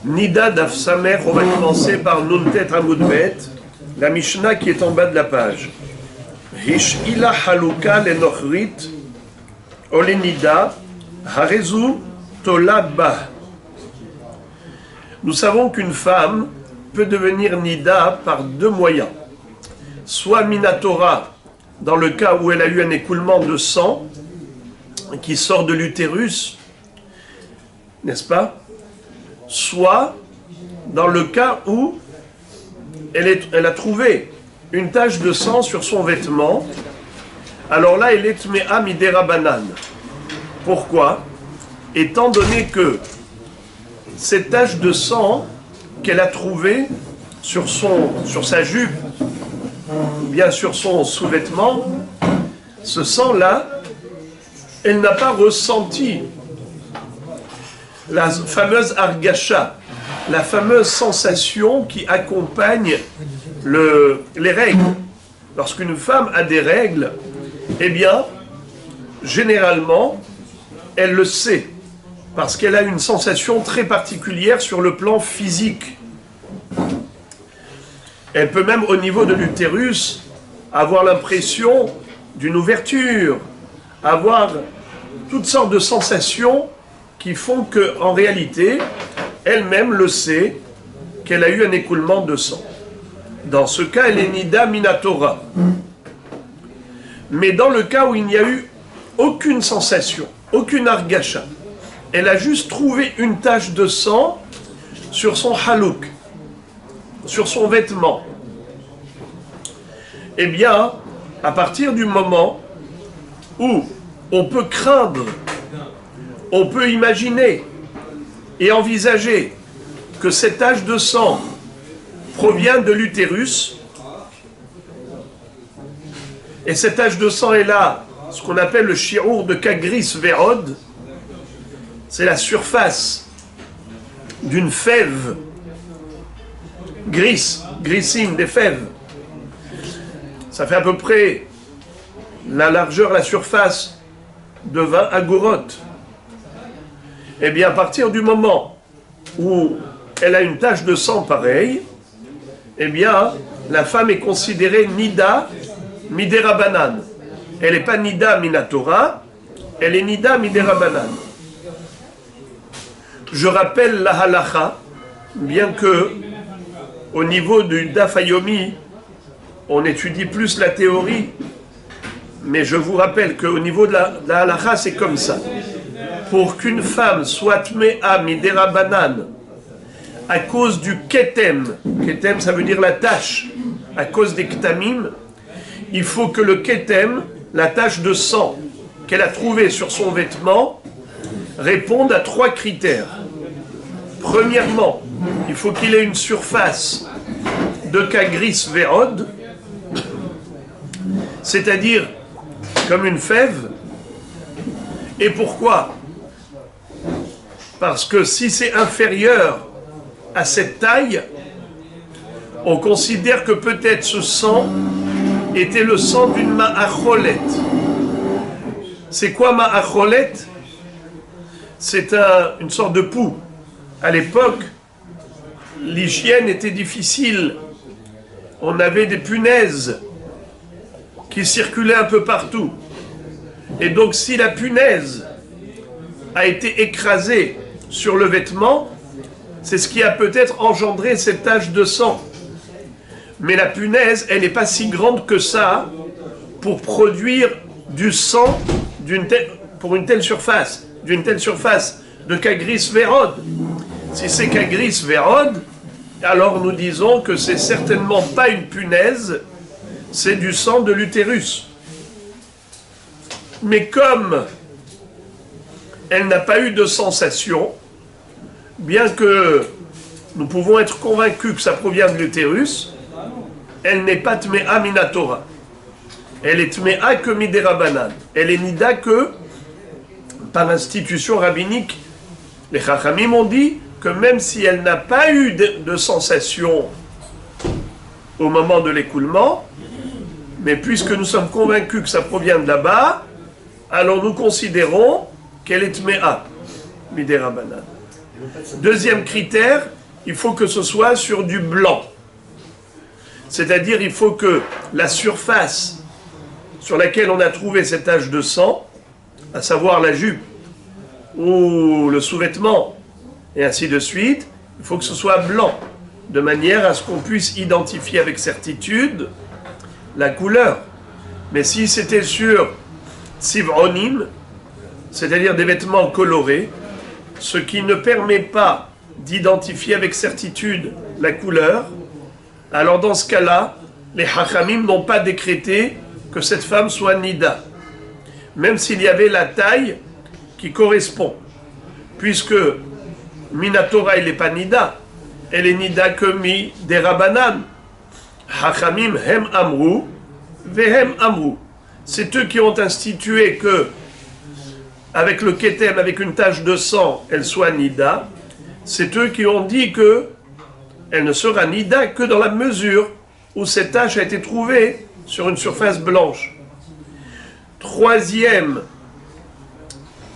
Nida Daf Samer, on va commencer par Nuntet Amoudbet, la Mishnah qui est en bas de la page. Hish'ila haluka lenochrit, ole Nida, harezu tolabah. Nous savons qu'une femme peut devenir Nida par deux moyens. Soit Minatora, dans le cas où elle a eu un écoulement de sang qui sort de l'utérus, n'est-ce pas? Soit dans le cas où elle a trouvé une tache de sang sur son vêtement, alors là, elle est Tme'a Midera Banan. Pourquoi? Étant donné que cette tache de sang qu'elle a trouvée sur sa jupe, ou bien sur son sous-vêtement, ce sang-là, elle n'a pas ressenti la fameuse argasha, la fameuse sensation qui accompagne les règles. Lorsqu'une femme a des règles, eh bien, généralement, elle le sait, parce qu'elle a une sensation très particulière sur le plan physique. Elle peut même, au niveau de l'utérus, avoir l'impression d'une ouverture, avoir toutes sortes de sensations qui font qu'en réalité, elle-même le sait qu'elle a eu un écoulement de sang. Dans ce cas, elle est Nida Minatora. Mais dans le cas où il n'y a eu aucune sensation, aucune argasha, elle a juste trouvé une tache de sang sur son halouk, sur son vêtement. Eh bien, à partir du moment où on peut craindre, on peut imaginer et envisager que cette tache de sang provient de l'utérus, et cette tache de sang est là, ce qu'on appelle le shi'ur de Kagris Verod, c'est la surface d'une fève, grissine, des fèves. Ça fait à peu près la largeur, la surface de 20 agorotes. Eh bien, à partir du moment où elle a une tache de sang pareille, eh bien, la femme est considérée Nida Midera Banan. Elle n'est pas Nida Minatora, elle est Nida Midera Banan. Je rappelle la halacha, bien que au niveau du Daf Hayomi, on étudie plus la théorie, mais je vous rappelle qu'au niveau de la halacha, c'est comme ça. Pour qu'une femme soit Tme'a Midera Banan, à cause du ketem, ketem ça veut dire la tache, à cause des ktamim, il faut que le ketem, la tache de sang qu'elle a trouvée sur son vêtement, réponde à trois critères. Premièrement, il faut qu'il ait une surface de Kagris Verod, c'est-à-dire comme une fève. Et pourquoi? Parce que si c'est inférieur à cette taille, on considère que peut-être ce sang était le sang d'une ma'acholet. C'est quoi ma'acholet? C'est une sorte de poux. À l'époque, l'hygiène était difficile. On avait des punaises qui circulaient un peu partout. Et donc, si la punaise a été écrasée sur le vêtement, c'est ce qui a peut-être engendré cette tache de sang. Mais la punaise, elle n'est pas si grande que ça pour produire du sang pour une telle surface, d'une telle surface de Kagris Verod. Si c'est Kagris Verod, alors nous disons que c'est certainement pas une punaise, c'est du sang de l'utérus. Mais comme elle n'a pas eu de sensation, bien que nous pouvons être convaincus que ça provient de l'utérus, elle n'est pas Tme'a Minatora. Elle est Tme'a que Midera Banan. Elle est Nida que par institution rabbinique. Les Chachamim ont dit que même si elle n'a pas eu de sensation au moment de l'écoulement, mais puisque nous sommes convaincus que ça provient de là-bas, alors nous considérons qu'elle est Tme'a Midera Banan. Deuxième critère, il faut que ce soit sur du blanc. C'est-à-dire, il faut que la surface sur laquelle on a trouvé cette tache de sang, à savoir la jupe ou le sous-vêtement, et ainsi de suite, il faut que ce soit blanc, de manière à ce qu'on puisse identifier avec certitude la couleur. Mais si c'était sur tziv'onim, c'est-à-dire des vêtements colorés, ce qui ne permet pas d'identifier avec certitude la couleur, alors dans ce cas-là, les hachamim n'ont pas décrété que cette femme soit nida, même s'il y avait la taille qui correspond, puisque Minatora, il n'est pas nida, elle est nida que mi des rabanan. Hachamim hem amru, vehem amru. C'est eux qui ont institué que, avec le kétem, avec une tache de sang, elle soit nida. C'est eux qui ont dit que elle ne sera nida que dans la mesure où cette tache a été trouvée sur une surface blanche. Troisième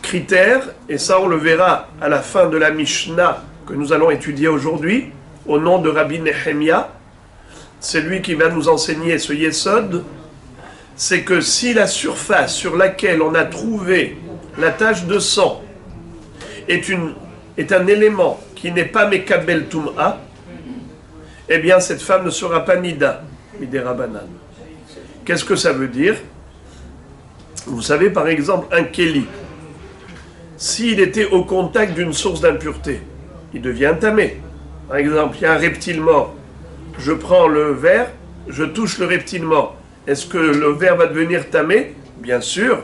critère, et ça on le verra à la fin de la Mishnah que nous allons étudier aujourd'hui, au nom de Rabbi Nehemia, c'est lui qui va nous enseigner ce Yesod, c'est que si la surface sur laquelle on a trouvé la tache de sang est un élément qui n'est pas Mekabel Tum'a, eh bien cette femme ne sera pas Nida, Midera Banan. Qu'est-ce que ça veut dire? Vous savez par exemple un Kéli, s'il était au contact d'une source d'impureté, il devient tamé. Par exemple, il y a un reptile mort, je prends le verre, je touche le reptile mort. Est-ce que le verre va devenir tamé? Bien sûr,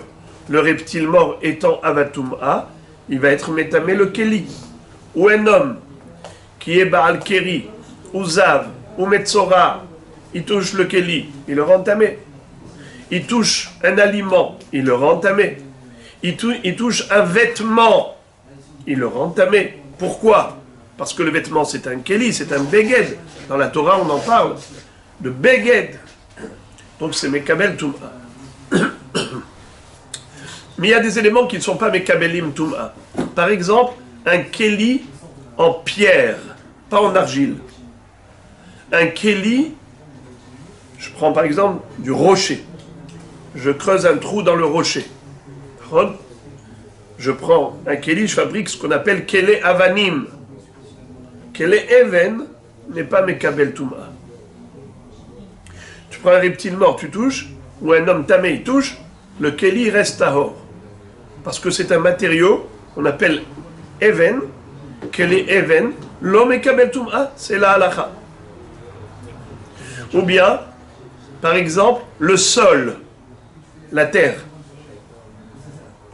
le reptile mort étant avatum'a, il va être métamé le Kéli. Ou un homme qui est Baal Keri, ou Zav, ou Metzora, il touche le Kéli, il le rend tamé. Il touche un aliment, il le rend tamé. Il touche un vêtement, il le rend tamé. Pourquoi? Parce que le vêtement c'est un Kéli, c'est un Beged. Dans la Torah on en parle de Beged. Donc c'est Mekabel Tum'a. Mais il y a des éléments qui ne sont pas Mekabelim Tum'a. Par exemple, un Kéli en pierre, pas en argile. Un Kéli, je prends par exemple du rocher. Je creuse un trou dans le rocher. Je prends un Kéli, je fabrique ce qu'on appelle Kélé Avanim. Kélé Even n'est pas Mekabel Tum'a. Tu prends un reptile mort, tu touches, ou un homme tamé, il touche, le Kéli reste tahor. Parce que c'est un matériau, on appelle Even, Kélé Even, l'homme Mekabel Tum'a, c'est la halacha. Ou bien, par exemple, le sol, la terre.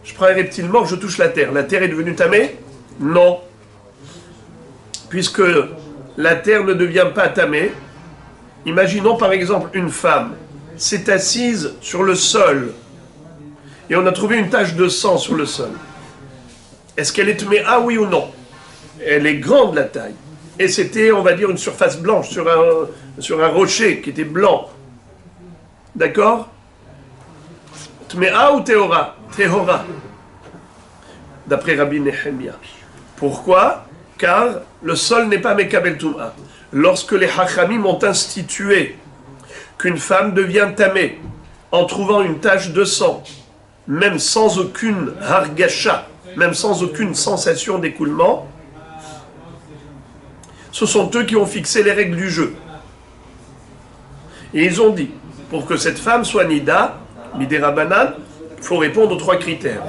Je prends un reptile mort, je touche la terre. La terre est devenue tamée? Non. Puisque la terre ne devient pas tamée, imaginons par exemple une femme s'est assise sur le sol et on a trouvé une tache de sang sur le sol. Est-ce qu'elle est tamée? Ah oui ou non? Elle est grande la taille. Et c'était, on va dire, une surface blanche sur un rocher qui était blanc. D'accord? Tmea ou Théora? Théora. D'après Rabbi Nehemia. Pourquoi? Car le sol n'est pas Mekabel Tum'a. Lorsque les Hachamim ont institué qu'une femme devient tamée en trouvant une tache de sang, même sans aucune hargasha, même sans aucune sensation d'écoulement, ce sont eux qui ont fixé les règles du jeu. Et ils ont dit, pour que cette femme soit nida, midera banan, il faut répondre aux trois critères.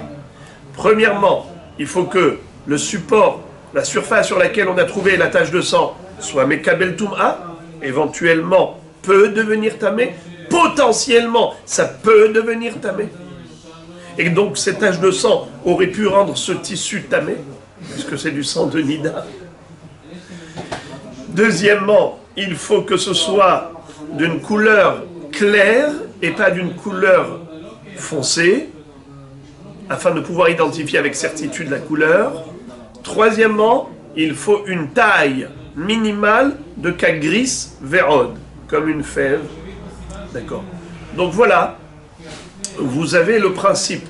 Premièrement, il faut que le support, la surface sur laquelle on a trouvé la tache de sang, soit mekabel tum'a, éventuellement peut devenir tamé, potentiellement ça peut devenir tamé. Et donc cette tache de sang aurait pu rendre ce tissu tamé, puisque c'est du sang de nida. Deuxièmement, il faut que ce soit d'une couleur claire et pas d'une couleur foncée, afin de pouvoir identifier avec certitude la couleur. Troisièmement, il faut une taille minimale de kagris verod, comme une fève. D'accord. Donc voilà, vous avez le principe.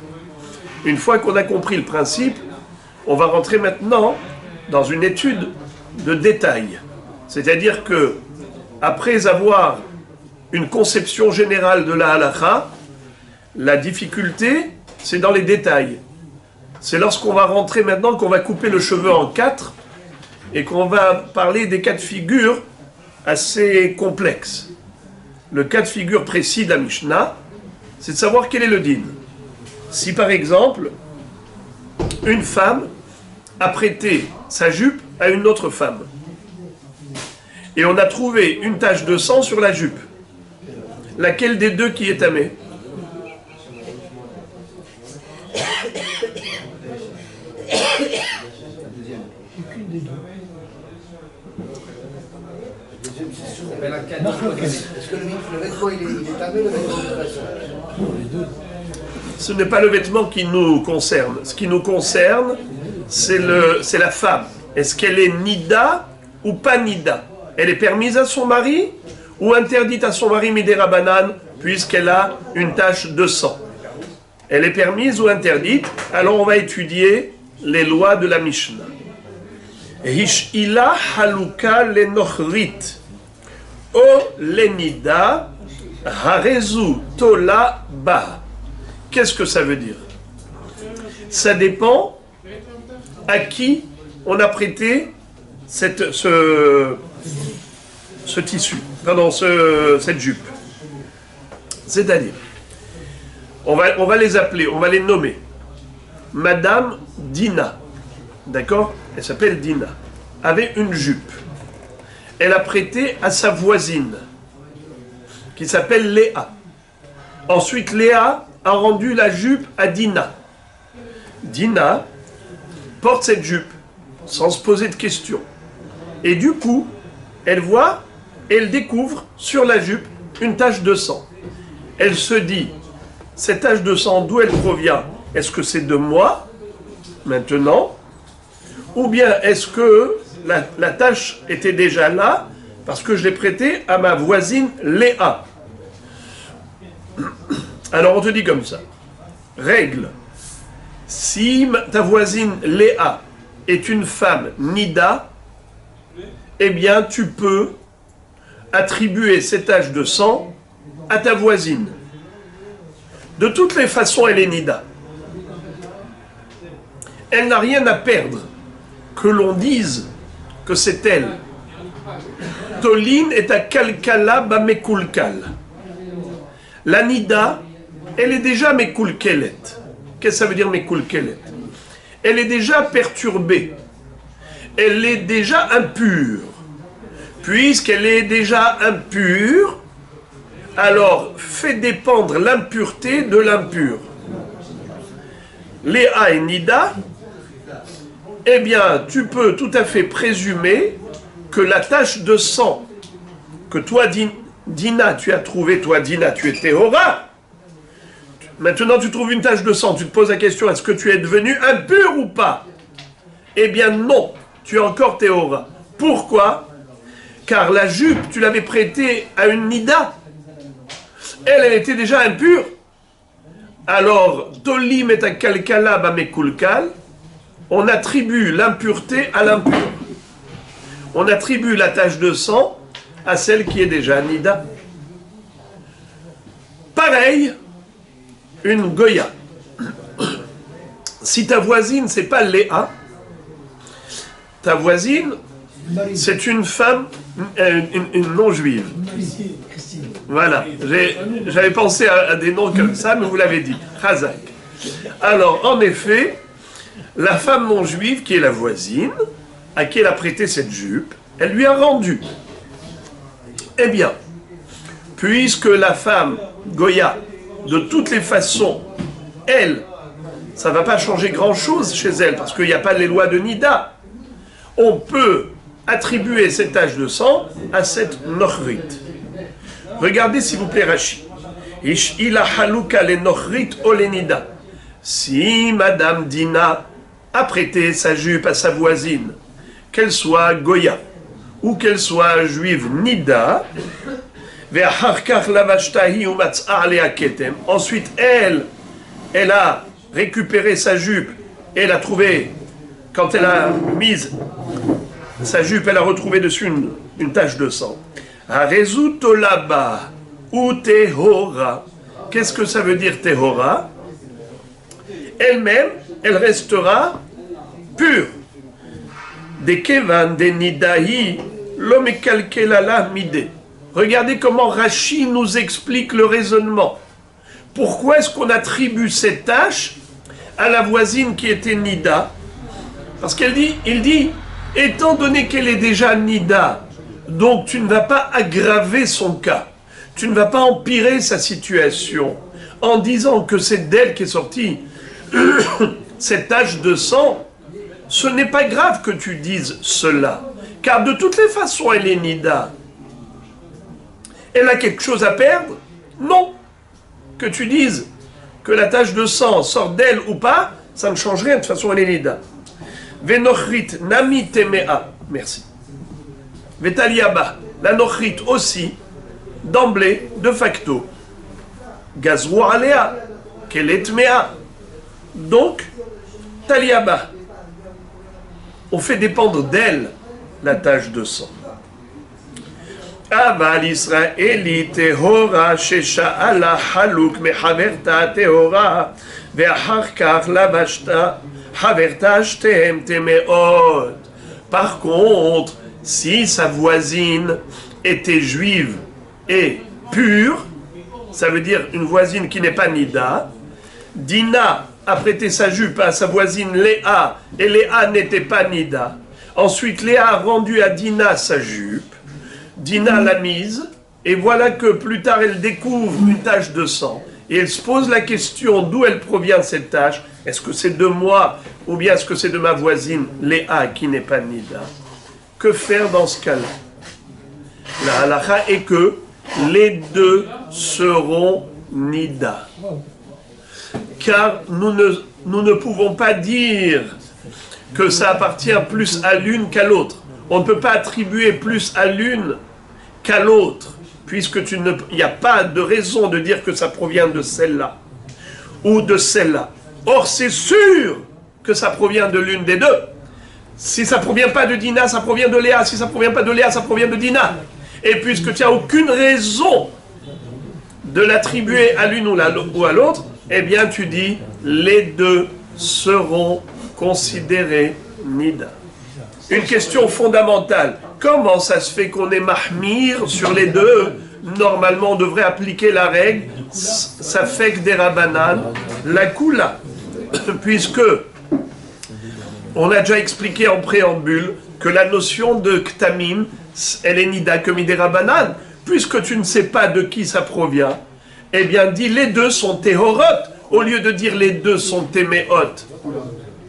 Une fois qu'on a compris le principe, on va rentrer maintenant dans une étude de détail. C'est-à-dire que, après avoir une conception générale de la halakha, la difficulté, c'est dans les détails. C'est lorsqu'on va rentrer maintenant, qu'on va couper le cheveu en 4 et qu'on va parler des cas de figure assez complexes. Le cas de figure précis de la Mishnah, c'est de savoir quel est le din. Si par exemple, une femme a prêté sa jupe à une autre femme, et on a trouvé une tache de sang sur la jupe, laquelle des deux qui est tamée? Est-ce que le vêtement il est tamé, le vêtement Ce n'est pas le vêtement qui nous concerne. Ce qui nous concerne, c'est la femme. Est-ce qu'elle est nida ou pas nida? Elle est permise à son mari ou interdite à son mari midera banane puisqu'elle a une tache de sang? Elle est permise ou interdite? Alors on va étudier les lois de la Mishnah. Hish'ila haluka lenochrit o lenida harezu tola ba. Qu'est-ce que ça veut dire? Ça dépend à qui on a prêté ce tissu, pardon, cette jupe. C'est-à-dire, on va les appeler, on va les nommer. Madame Dina, d'accord? Elle s'appelle Dina, avait une jupe. Elle a prêté à sa voisine, qui s'appelle Léa. Ensuite, Léa a rendu la jupe à Dina. Dina porte cette jupe sans se poser de questions. Et du coup, elle voit, elle découvre sur la jupe une tache de sang. Elle se dit, cette tache de sang, d'où elle provient? Est-ce que c'est de moi, maintenant? Ou bien est-ce que la tache était déjà là, parce que je l'ai prêtée à ma voisine Léa? Alors on te dit comme ça. Règle. Si ta voisine Léa est une femme nida, eh bien tu peux attribuer cette tache de sang à ta voisine. De toutes les façons, elle est nida. Elle n'a rien à perdre que l'on dise que c'est elle. Tolin est à kalkala bamekulkal. La nida, elle est déjà mekulkelet. Qu'est-ce que ça veut dire mekulkelet? Elle est déjà perturbée. Elle est déjà impure. Puisqu'elle est déjà impure, alors fais dépendre l'impureté de l'impur. Léa et Nida, eh bien, tu peux tout à fait présumer que la tache de sang que toi, Dina, tu as trouvée, toi, Dina, tu es Théora. Maintenant, tu trouves une tache de sang, tu te poses la question, est-ce que tu es devenu impur ou pas? Eh bien, non, tu es encore Théora. Pourquoi? Car la jupe, tu l'avais prêtée à une Nida. Elle était déjà impure. Alors, Tolim et Kalkala Bamekulkal, on attribue l'impureté à l'impur. On attribue la tache de sang à celle qui est déjà Nida. Pareil, une Goya. Si ta voisine, c'est pas Léa, ta voisine, c'est une femme, une non-juive. Voilà, j'avais pensé à des noms comme ça, mais vous l'avez dit. Chazak. Alors, en effet, la femme non-juive, qui est la voisine, à qui elle a prêté cette jupe, elle lui a rendu. Eh bien, puisque la femme Goya, de toutes les façons, elle, ça ne va pas changer grand-chose chez elle, parce qu'il n'y a pas les lois de Nida. On peut attribuer cette tache de sang à cette nochrit. Regardez s'il vous plaît Rashi. Ish'ila haluka le nochrit olenida. Si Madame Dina a prêté sa jupe à sa voisine, qu'elle soit Goya ou qu'elle soit juive Nida, ensuite elle a récupéré sa jupe, elle a trouvé quand elle a mis sa jupe, elle a retrouvé dessus une tache de sang. Harezu tolaba ou tehora. Qu'est-ce que ça veut dire tehora? Elle-même, elle restera pure. Des kevan, des nidahi, l'homme est kalkelala midé. Regardez comment Rashi nous explique le raisonnement. Pourquoi est-ce qu'on attribue cette tâche à la voisine qui était Nida? Parce il dit, étant donné qu'elle est déjà Nida, donc tu ne vas pas aggraver son cas, tu ne vas pas empirer sa situation en disant que c'est d'elle qui est sortie cette tache de sang. Ce n'est pas grave que tu dises cela, car de toutes les façons elle est Nida. Elle a quelque chose à perdre? Non. Que tu dises que la tache de sang sort d'elle ou pas, ça ne change rien, de toute façon elle est Nida. Venochrit nami temea, merci. Vetaliaba, la nochrit aussi, d'emblée, de facto. Gazrou alea, qu'elle est mea. Donc, taliaba, on fait dépendre d'elle la tache de sang. אבל ישראלי טהורה ששאלה חלוק מחברתה טהורה ואחר כך לבשתה חברתה שתיהם טמאות. Par contre, si sa voisine était juive et pure, ça veut dire une voisine qui n'est pas Nida, Dina a prêté sa jupe à sa voisine Léa et Léa n'était pas Nida. Ensuite, Léa a rendu à Dina sa jupe. Dina l'a mise, et voilà que plus tard elle découvre une tache de sang, et elle se pose la question d'où elle provient cette tache. Est-ce que c'est de moi, ou bien est-ce que c'est de ma voisine Léa qui n'est pas Nida? Que faire dans ce cas-là? La halakha est que les deux seront Nida. Car nous ne pouvons pas dire que ça appartient plus à l'une qu'à l'autre. On ne peut pas attribuer plus à l'une qu'à l'autre, puisque il n'y a pas de raison de dire que ça provient de celle-là ou de celle-là. Or, c'est sûr que ça provient de l'une des deux. Si ça ne provient pas de Dina, ça provient de Léa. Si ça ne provient pas de Léa, ça provient de Dina. Et puisque tu n'as aucune raison de l'attribuer à l'une ou à l'autre, eh bien tu dis, les deux seront considérés Nida. Une question fondamentale. Comment ça se fait qu'on est mahmir sur les deux? Normalement, on devrait appliquer la règle ça fait que des rabanan, la kula. Puisque on a déjà expliqué en préambule que la notion de ktamim, elle est nida comme des rabanan. Puisque tu ne sais pas de qui ça provient, eh bien dis les deux sont tehorot, au lieu de dire les deux sont téméot.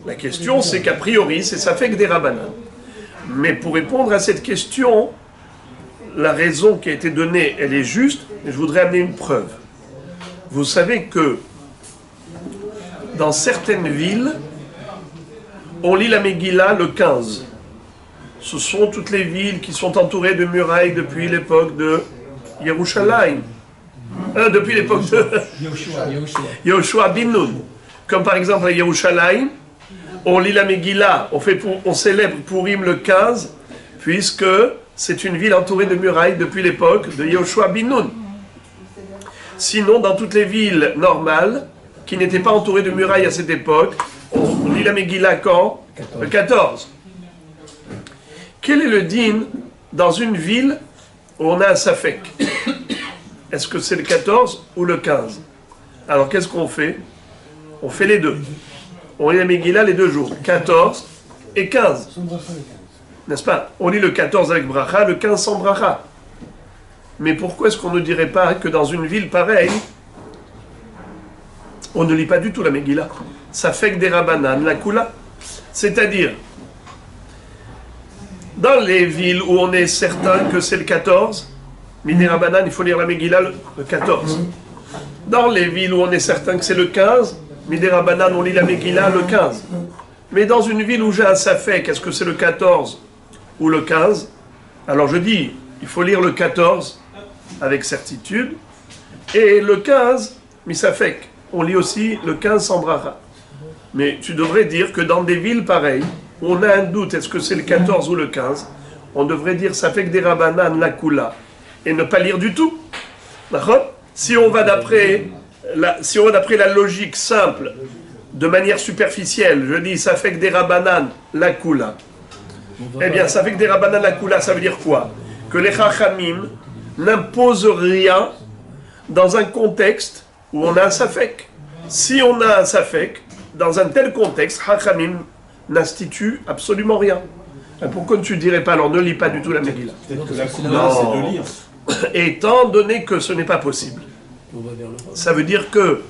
La question c'est qu'a priori c'est ça fait que des rabanan. Mais pour répondre à cette question, la raison qui a été donnée, elle est juste, et je voudrais amener une preuve. Vous savez que dans certaines villes, on lit la Megillah le 15. Ce sont toutes les villes qui sont entourées de murailles depuis l'époque de Yerushalayim. Depuis l'époque de Yehoshua bin Nun. Comme par exemple à Yerushalayim, on lit la Megillah, on célèbre Purim le 15, puisque c'est une ville entourée de murailles depuis l'époque de Yehoshua bin Nun. Sinon, dans toutes les villes normales, qui n'étaient pas entourées de murailles à cette époque, on lit la Megillah quand? Le 14. Quel est le din dans une ville où on a un safek? Est-ce que c'est le 14 ou le 15? Alors qu'est-ce qu'on fait? On fait les deux. On lit la Megillah les 2 jours, 14 et 15. N'est-ce pas? On lit le 14 avec bracha, le 15 sans bracha. Mais pourquoi est-ce qu'on ne dirait pas que dans une ville pareille, on ne lit pas du tout la Megillah? Ça fait que des rabanan, la kula. C'est-à-dire, dans les villes où on est certain que c'est le 14, Midi Rabanan, il faut lire la Megillah le 14. Dans les villes où on est certain que c'est le 15, Midi Rabanan, on lit la Megillah le 15. Mais dans une ville où j'ai un safek, est-ce que c'est le 14 ou le 15? Alors je dis, il faut lire le 14 avec certitude, et le 15, misafek. On lit aussi le 15 sans bracha. Mais tu devrais dire que dans des villes pareilles, on a un doute, est-ce que c'est le 14 ou le 15, on devrait dire ça fait que des rabanan la kula et ne pas lire du tout. D'accord? Si on va d'après la logique simple, de manière superficielle, je dis ça fait que des rabanan la kula. Eh bien, ça fait que des rabanan la kula, ça veut dire quoi? Que les chachamim n'imposent rien dans un contexte où on a un safek. Si on a un safek, dans un tel contexte, chachamim n'institue absolument rien. Pourquoi tu ne dirais pas, alors ne lis pas du tout la Megillah? Peut-être que la couleur, c'est de lire. Étant donné que ce n'est pas possible. Ça veut dire que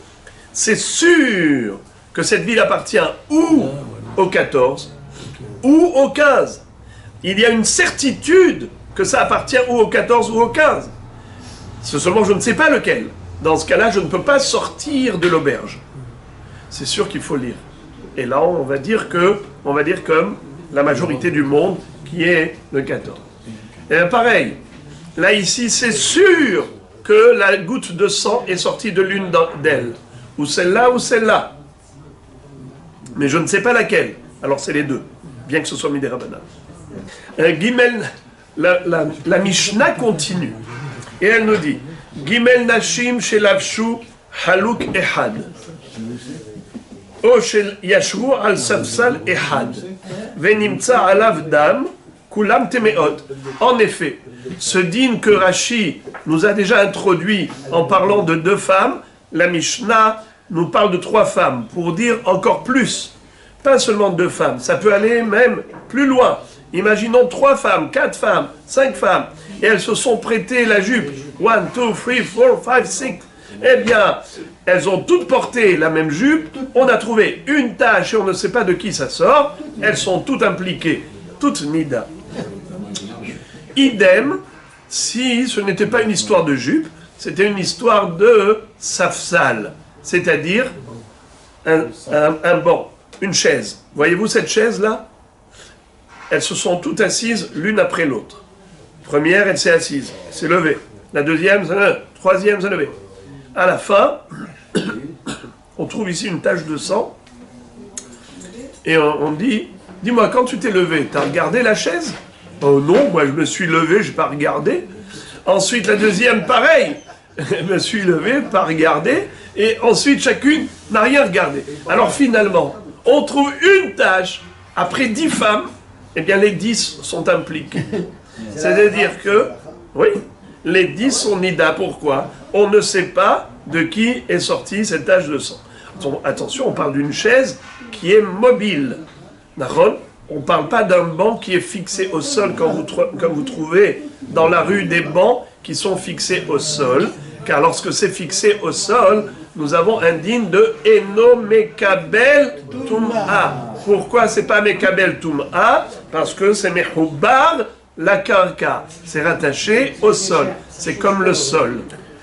c'est sûr que cette ville appartient ou au 14 ou au 15. Il y a une certitude que ça appartient ou au 14 ou au 15. C'est seulement je ne sais pas lequel. Dans ce cas-là, je ne peux pas sortir de l'auberge. C'est sûr qu'il faut lire. Et là, on va dire comme la majorité du monde qui est le 14. Et pareil, là ici, c'est sûr que la goutte de sang est sortie de l'une d'elles. Ou celle-là ou celle-là. Mais je ne sais pas laquelle. Alors c'est les deux, bien que ce soit Midei Rabbanan. Gimel, la Mishnah continue. Et elle nous dit, Gimel Nashim shelavshu haluk ehad. O shel yashvu al safsal ehad. Venimtsa alav dam. Kulam temeot. En effet, ce dîne que Rashi nous a déjà introduit en parlant de 2 femmes, la Mishnah nous parle de 3 femmes, pour dire encore plus. Pas seulement 2 femmes, ça peut aller même plus loin. Imaginons 3 femmes, 4 femmes, 5 femmes, et elles se sont prêtées la jupe. 1, 2, 3, 4, 5, 6. Eh bien, elles ont toutes porté la même jupe, on a trouvé une tache et on ne sait pas de qui ça sort, elles sont toutes impliquées, toutes nida. Idem, si ce n'était pas une histoire de jupe, c'était une histoire de safsal, c'est-à-dire un banc, une chaise. Voyez-vous cette chaise-là? Elles se sont toutes assises l'une après l'autre. Première, elle s'est assise, s'est levée. La deuxième, troisième, s'est levée. À la fin, on trouve ici une tache de sang. Et on dit, dis-moi, quand tu t'es levé, tu as regardé la chaise? Oh non, moi je me suis levé, je n'ai pas regardé. Ensuite, la deuxième, pareil. Je me suis levé, pas regardé. Et ensuite, chacune n'a rien regardé. Alors finalement, on trouve une tache. Après 10 femmes, eh bien les 10 sont impliquées. C'est-à-dire que, oui, les 10 sont nida. Pourquoi? On ne sait pas de qui est sortie cette tache de sang. Attention, on parle d'une chaise qui est mobile. D'accord? On ne parle pas d'un banc qui est fixé au sol comme vous trouvez dans la rue des bancs qui sont fixés au sol. Car lorsque c'est fixé au sol, nous avons un digne de Eno Mekabel Tum'a. Pourquoi c'est pas Mekabel Tum'a? Parce que c'est Mehoubar la Karka. C'est rattaché au sol. C'est comme le sol.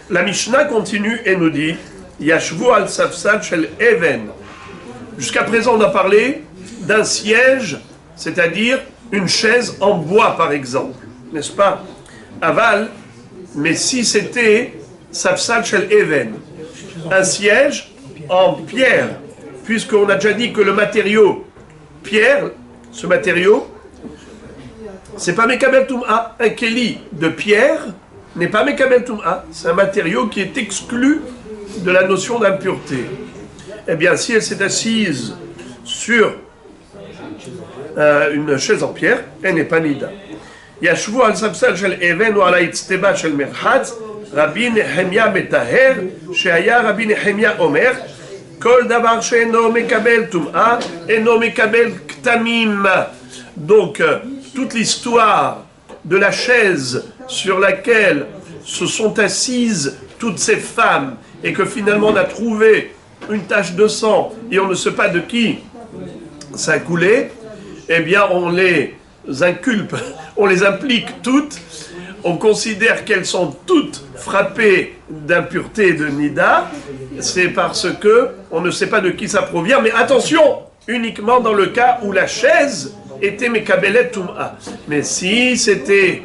La Mishnah continue et nous dit Yashvu al Safsal shel Even. Jusqu'à présent, on a parlé d'un siège, c'est-à-dire une chaise en bois, par exemple. N'est-ce pas? Aval, mais si c'était Safsal shel Even, un siège en pierre, puisqu'on a déjà dit que le matériau pierre, ce matériau, c'est pas Mekabel Tum'a. Un keli de pierre n'est pas Mekabel Tum'a. C'est un matériau qui est exclu de la notion d'impureté. Eh bien, si elle s'est assise sur une chaise en pierre, elle n'est pas nida. Yashvu al Safsal shel Even ou ala itzteba shel merchatz. Rabbi Nehemia Metaher, Sheaya Rabbi Nehemia Omer, Kol Davar She'eno Mekabel Tum'a, Eno Mekabel Ktamim. Donc, toute l'histoire de la chaise sur laquelle se sont assises toutes ces femmes et que finalement on a trouvé une tache de sang et on ne sait pas de qui ça a coulé, eh bien on les inculpe, on les implique toutes. On considère qu'elles sont toutes frappées d'impureté et de nida, c'est parce que on ne sait pas de qui ça provient, mais attention, uniquement dans le cas où la chaise était Mekabelet Tum'a. Mais si c'était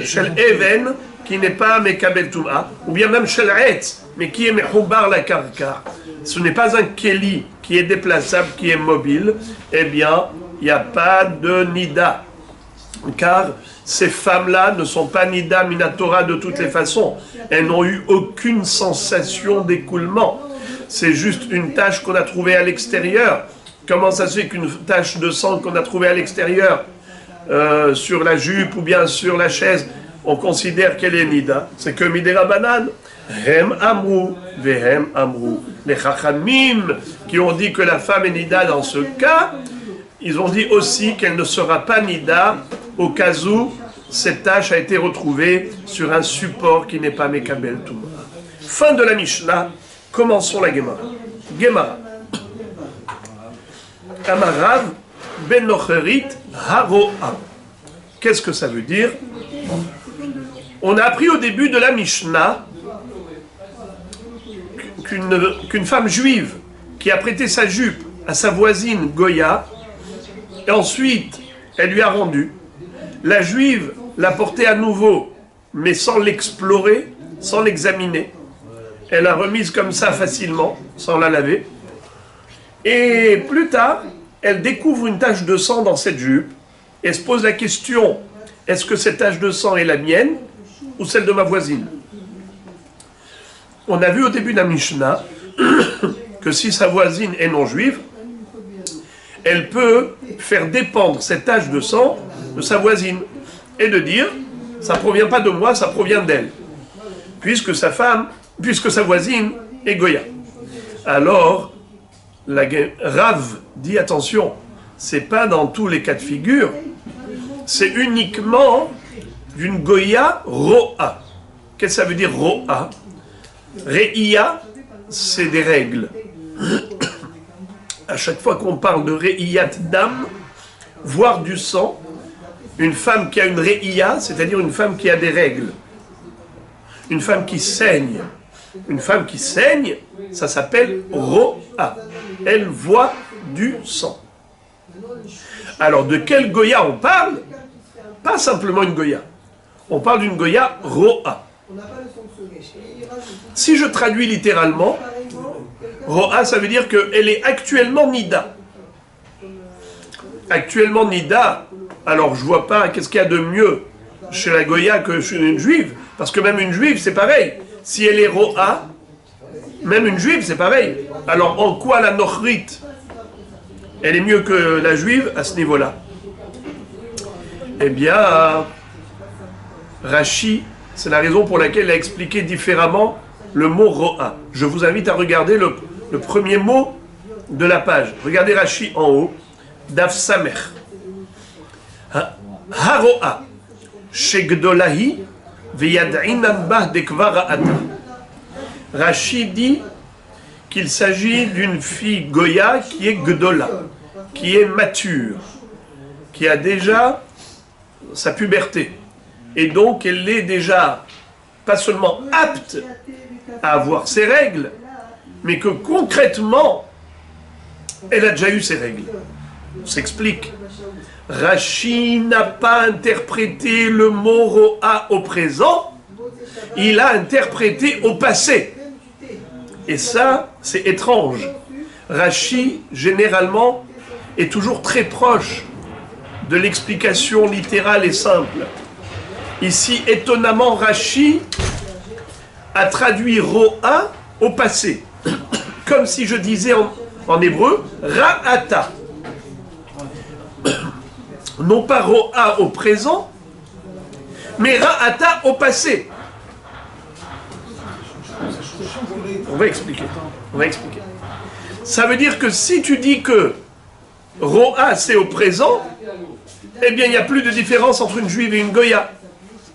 Shel Even, qui n'est pas Mekabel Tum'a, ou bien même Shel Etz, mais qui est Mehoubar la Karka, ce n'est pas un Keli qui qui est déplaçable, qui est mobile, eh bien, il n'y a pas de nida. Car ces femmes-là ne sont pas nida minatora de toutes les façons. Elles n'ont eu aucune sensation d'écoulement. C'est juste une tache qu'on a trouvée à l'extérieur. Comment ça se fait qu'une tache de sang qu'on a trouvée à l'extérieur, sur la jupe ou bien sur la chaise, on considère qu'elle est nida? C'est que midera banane. Hem amrou, vehem amrou. Les chachamim qui ont dit que la femme est nida dans ce cas, ils ont dit aussi qu'elle ne sera pas nida au cas où cette tache a été retrouvée sur un support qui n'est pas Mekabel Touma. Fin de la Mishnah, commençons la Gemara. Gemara. Amarav ben Nocherit Haroa. Qu'est-ce que ça veut dire? On a appris au début de la Mishnah qu'une femme juive qui a prêté sa jupe à sa voisine Goya, et ensuite elle lui a rendu. La juive l'a portée à nouveau, mais sans l'explorer, sans l'examiner. Elle l'a remise comme ça facilement, sans la laver. Et plus tard, elle découvre une tache de sang dans cette jupe et se pose la question, est-ce que cette tache de sang est la mienne ou celle de ma voisine? On a vu au début de la Mishnah que si sa voisine est non juive, elle peut faire dépendre cette tache de sang de sa voisine et de dire, ça ne provient pas de moi, ça provient d'elle, puisque sa voisine est Goya. Alors, Rav dit attention, c'est pas dans tous les cas de figure, c'est uniquement d'une Goya Ro'a. Qu'est-ce que ça veut dire Ro'a? Re'ia, c'est des règles. À chaque fois qu'on parle de Re'iyat dam, voire du sang, une femme qui a une Re'ia, c'est-à-dire une femme qui a des règles, une femme qui saigne. Une femme qui saigne, ça s'appelle Ro'a. Elle voit du sang. Alors, de quelle Goya on parle? Pas simplement une Goya. On parle d'une Goya Ro'a. Si je traduis littéralement, Ro'a, ça veut dire qu'elle est actuellement Nida. Actuellement Nida, alors je vois pas qu'est-ce qu'il y a de mieux chez la Goya que chez une juive, parce que même une juive, c'est pareil. Si elle est Ro'a, même une juive, c'est pareil. Alors en quoi la Nochrit, elle est mieux que la juive à ce niveau-là? Eh bien, Rashi, c'est la raison pour laquelle il a expliqué différemment le mot Ro'a. Je vous invite à regarder le premier mot de la page. Regardez Rashi en haut, Daf Samer. Haro'a, Shegdolahi, Veyad'inan bah dekvara ata. Rashi dit qu'il s'agit d'une fille Goya qui est Gdola, qui est mature, qui a déjà sa puberté. Et donc elle est déjà pas seulement apte à avoir ses règles, mais que concrètement, elle a déjà eu ses règles. On s'explique. Rashi n'a pas interprété le mot Ro'a au présent, il a interprété au passé. Et ça, c'est étrange. Rashi, généralement, est toujours très proche de l'explication littérale et simple. Ici, étonnamment, Rashi a traduit Ro'a au passé. Comme si je disais en hébreu, Ra'ata. Non pas Ro'a au présent, mais Ra'ata au passé. On va expliquer. Ça veut dire que si tu dis que Ro'a c'est au présent, eh bien il n'y a plus de différence entre une juive et une goya.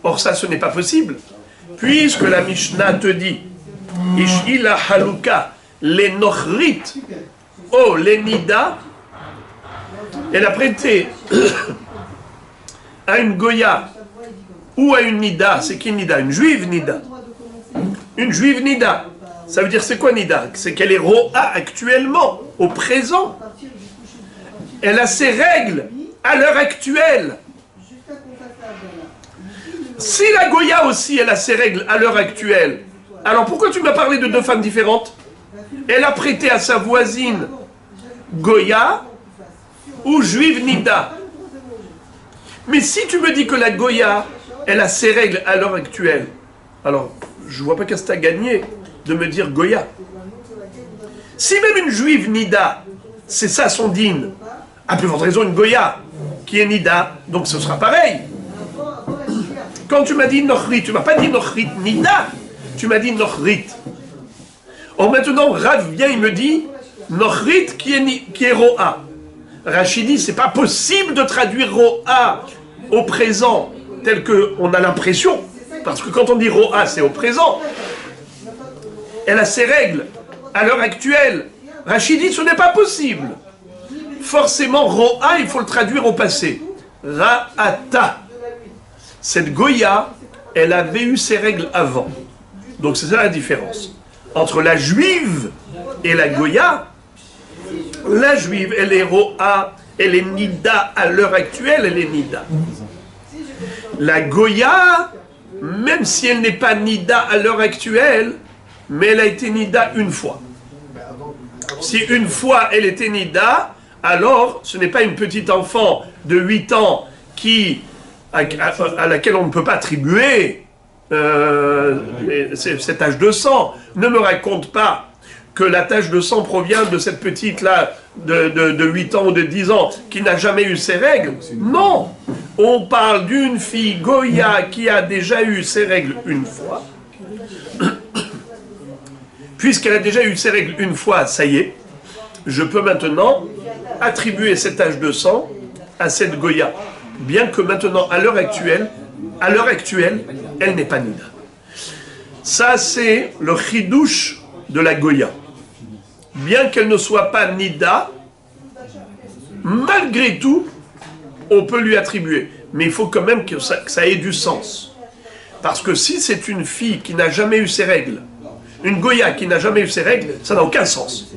Or ça, ce n'est pas possible. Puisque la Mishnah te dit Ish'ila haluka les nochrit o les nida, elle a prêté à une goya ou à une nida. C'est qui nida? Une juive nida. Une juive nida. Ça veut dire c'est quoi nida? C'est qu'elle est ro'a actuellement, au présent. Elle a ses règles à l'heure actuelle. Si la goya aussi elle a ses règles à l'heure actuelle, alors pourquoi tu m'as parlé de deux femmes différentes? Elle a prêté à sa voisine Goya ou juive Nida. Mais si tu me dis que la Goya, elle a ses règles à l'heure actuelle, alors je vois pas qu'est-ce que tu as gagné de me dire Goya. Si même une juive Nida, c'est ça son dîne, à plus forte raison une Goya qui est Nida, donc ce sera pareil. Quand tu m'as dit Nochrit, tu m'as pas dit Nochrit Nida, tu m'as dit Nochrit. Or maintenant, Rav vient, il me dit Nochrit qui est Ro'a. Rachid dit, c'est pas possible de traduire Ro'a au présent, tel qu'on a l'impression, parce que quand on dit Ro'a, c'est au présent. Elle a ses règles à l'heure actuelle. Rachid dit, ce n'est pas possible. Forcément, Ro'a, il faut le traduire au passé. Ra'ata. Cette Goya, elle avait eu ses règles avant. Donc c'est ça la différence. Entre la juive et la Goya, la juive, elle est Ro'a, elle est Nida à l'heure actuelle, elle est Nida. La Goya, même si elle n'est pas Nida à l'heure actuelle, mais elle a été Nida une fois. Si une fois elle était Nida, alors ce n'est pas une petite enfant de 8 ans à laquelle on ne peut pas attribuer cette tache de sang. Ne me raconte pas que la tache de sang provient de cette petite-là de 8 ans ou de 10 ans qui n'a jamais eu ses règles. Non! On parle d'une fille Goya qui a déjà eu ses règles une fois. Puisqu'elle a déjà eu ses règles une fois, ça y est, je peux maintenant attribuer cette tache de sang à cette Goya. Bien que maintenant, à l'heure actuelle, elle n'est pas Nida. Ça, c'est le chidouche de la Goya. Bien qu'elle ne soit pas Nida, malgré tout, on peut lui attribuer. Mais il faut quand même que ça ait du sens. Parce que si c'est une fille qui n'a jamais eu ses règles, une Goya qui n'a jamais eu ses règles, ça n'a aucun sens.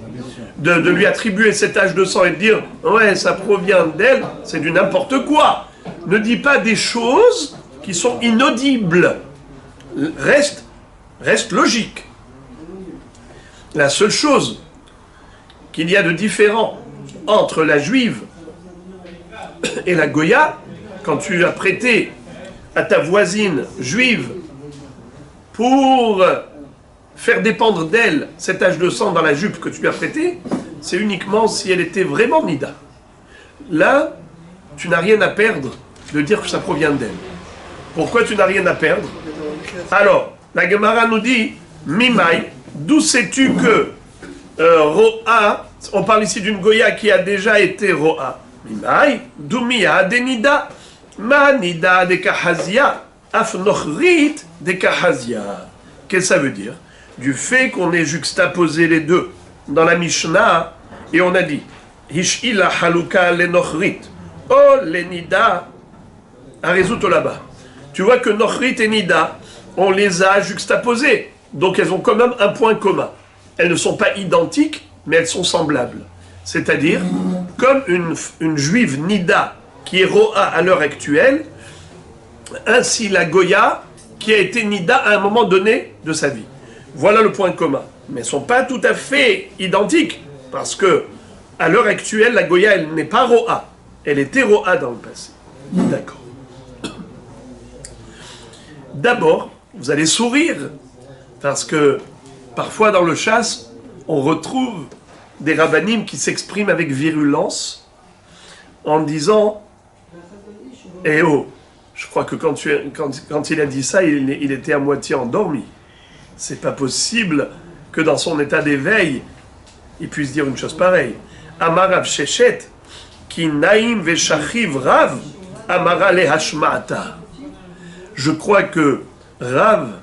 De lui attribuer cette tache de sang et de dire « ouais, ça provient d'elle », c'est du n'importe quoi. Ne dis pas des choses qui sont inaudibles. Reste logique. La seule chose qu'il y a de différent entre la juive et la Goya, quand tu as prêté à ta voisine juive pour faire dépendre d'elle cette tache de sang dans la jupe que tu lui as prêtée, c'est uniquement si elle était vraiment Nida. Là, tu n'as rien à perdre de dire que ça provient d'elle. Pourquoi tu n'as rien à perdre? Alors, la Gemara nous dit, Mimai, d'où sais-tu que Ro'a, on parle ici d'une Goya qui a déjà été Ro'a. Mimai, Doumia de Nida, Ma Nida de Kahazia, Afnochrit de Kahazia. Qu'est-ce que ça veut dire? Du fait qu'on ait juxtaposé les deux dans la Mishnah, et on a dit, Hish'ila haluka lenochrit, oh lenida, a résoudre là-bas. Tu vois que Nochrit et Nida, on les a juxtaposés. Donc elles ont quand même un point commun. Elles ne sont pas identiques, mais elles sont semblables. C'est-à-dire, comme une juive Nida qui est Ro'a à l'heure actuelle, ainsi la Goya qui a été Nida à un moment donné de sa vie. Voilà le point commun. Mais elles ne sont pas tout à fait identiques, parce que à l'heure actuelle, la Goya, elle n'est pas Ro'a. Elle était Ro'a dans le passé. D'accord. D'abord, vous allez sourire, parce que parfois dans le chasse, on retrouve des rabbinim qui s'expriment avec virulence en disant « Eh oh, je crois que quand il a dit ça, il était à moitié endormi. C'est pas possible que dans son état d'éveil, il puisse dire une chose pareille. Amar Rav Sheshet, ki naïm veshachiv Rav, amara le hashma'ata. » Je crois que Rav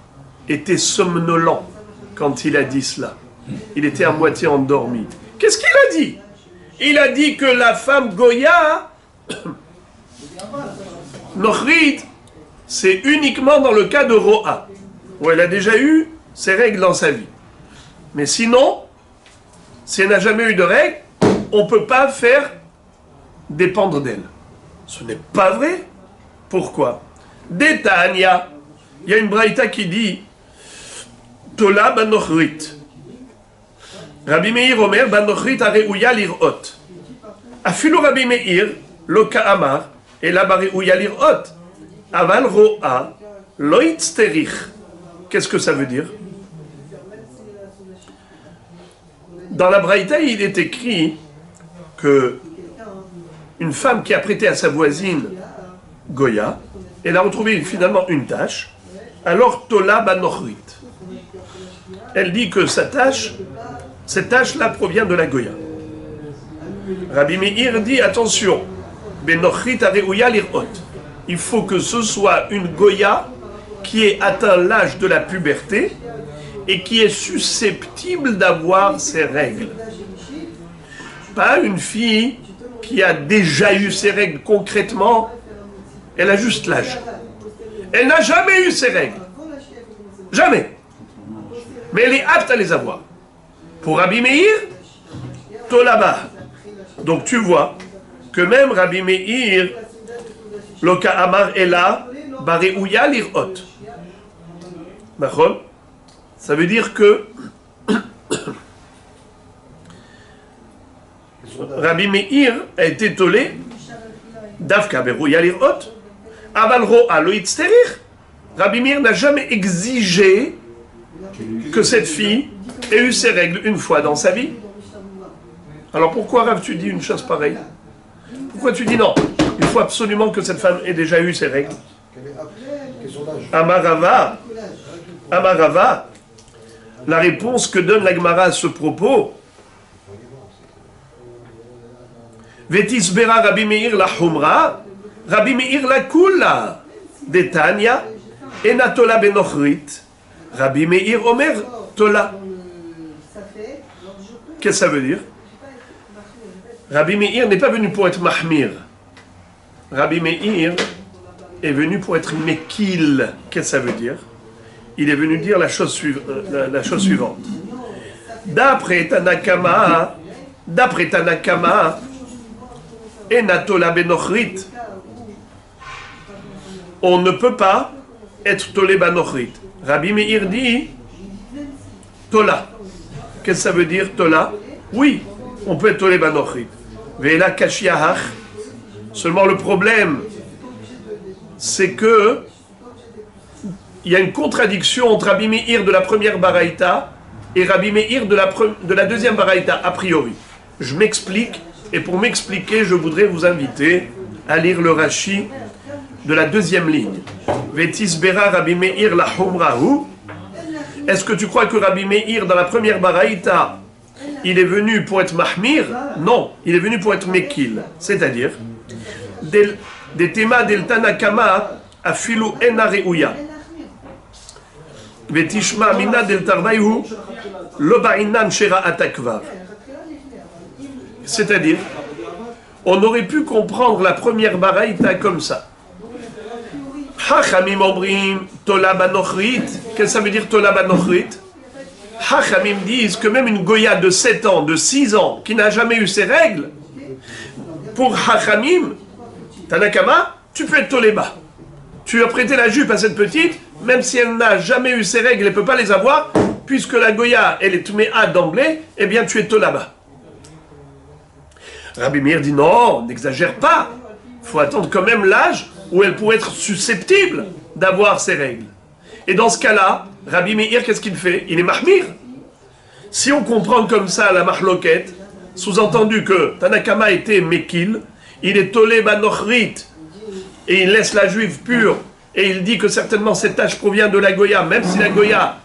était somnolent quand il a dit cela. Il était à moitié endormi. Qu'est-ce qu'il a dit? Il a dit que la femme Goya, Nochrit, c'est uniquement dans le cas de Ro'a, où elle a déjà eu ses règles dans sa vie. Mais sinon, si elle n'a jamais eu de règles, on ne peut pas faire dépendre d'elle. Ce n'est pas vrai. Pourquoi? Détania, il y a une braïta qui dit Tola banochrit. Rabbi Meir Omer banochrit areouya lirot. Afilu Rabbi Meir, lo ka'amar, et la baréouya lirot. Aval ro'a, lo itzterich. Qu'est-ce que ça veut dire? Dans la Braïta, il est écrit que une femme qui a prêté à sa voisine Goya, elle a retrouvé finalement une tâche, alors Tola Banochrit. Elle dit que cette tâche-là provient de la Goya. Rabbi Meir dit attention, Benochrit Areouya Lirot. Il faut que ce soit une Goya qui ait atteint l'âge de la puberté et qui est susceptible d'avoir ses règles. Pas une fille qui a déjà eu ses règles concrètement, elle a juste l'âge. Elle n'a jamais eu ses règles. Jamais. Mais elle est apte à les avoir. Pour Rabbi Meir, Tolaba. Donc tu vois que même Rabbi Meir, Loka Amar Ela, Baréouya Lirot. D'accord? Ça veut dire que Rabbi Meir a été tolé Davka Berouya Lirot, Aval Ro'a Lo Itzterich. Rabbi Meir n'a jamais exigé que cette fille ait eu ses règles une fois dans sa vie. Alors pourquoi, Rav, tu dis une chose pareille? Pourquoi tu dis non? Il faut absolument que cette femme ait déjà eu ses règles. Amarava, la réponse que donne la Gemara à ce propos, Vetisbera Rabbi Meir la Humra, Rabbi Meir la Kula, Detania, Enatola Benochrit, Rabbi Meir Omer Tola. Qu'est-ce que ça veut dire? Rabbi Meir n'est pas venu pour être Mahmir. Rabbi Meir est venu pour être Mekil. Qu'est-ce que ça veut dire? Il est venu dire la chose suivante. D'après Tanakama, Enatola Benochrit, on ne peut pas être Tolé Benochrit. Rabbi Meir dit Tola. Qu'est-ce que ça veut dire Tola? Oui, on peut être Tolé Benochrit. Ve'ela kashiahach. Seulement le problème, c'est que il y a une contradiction entre Rabbi Meir de la première Baraïta et Rabbi Meir de la deuxième Baraïta, a priori. Je m'explique, et pour m'expliquer, je voudrais vous inviter à lire le Rashi de la deuxième ligne. Vetisbera Rabbi Meir la Humrahu. Est-ce que tu crois que Rabbi Meir, dans la première Baraïta, il est venu pour être Mahmir? Non, il est venu pour être Mekil. C'est-à-dire, des thémas del Tanakama afilu ena re'uya. Vetishma mina del tarvaihu lo ba'inan shera atakvar. C'est-à-dire, on aurait pu comprendre la première baraïta comme ça. Hachamim omrim tola banochrit. Qu'est-ce que ça veut dire tola banochrit? Hachamim disent que même une Goya de 7 ans, de 6 ans, qui n'a jamais eu ses règles, pour Hachamim, Tanakama, tu peux être toléba. Tu as prêté la jupe à cette petite, même si elle n'a jamais eu ses règles, elle ne peut pas les avoir, puisque la Goya, elle est tméa d'emblée, eh bien tu es tolaba. Rabbi Meir dit non, n'exagère pas. Il faut attendre quand même l'âge où elle pourrait être susceptible d'avoir ses règles. Et dans ce cas-là, Rabbi Meir, qu'est-ce qu'il fait? Il est mahmir. Si on comprend comme ça la mahloket, sous-entendu que Tanakama était mekil, il est tolé banochrit, et il laisse la juive pure, et il dit que certainement cette tâche provient de la Goya, même si la Goya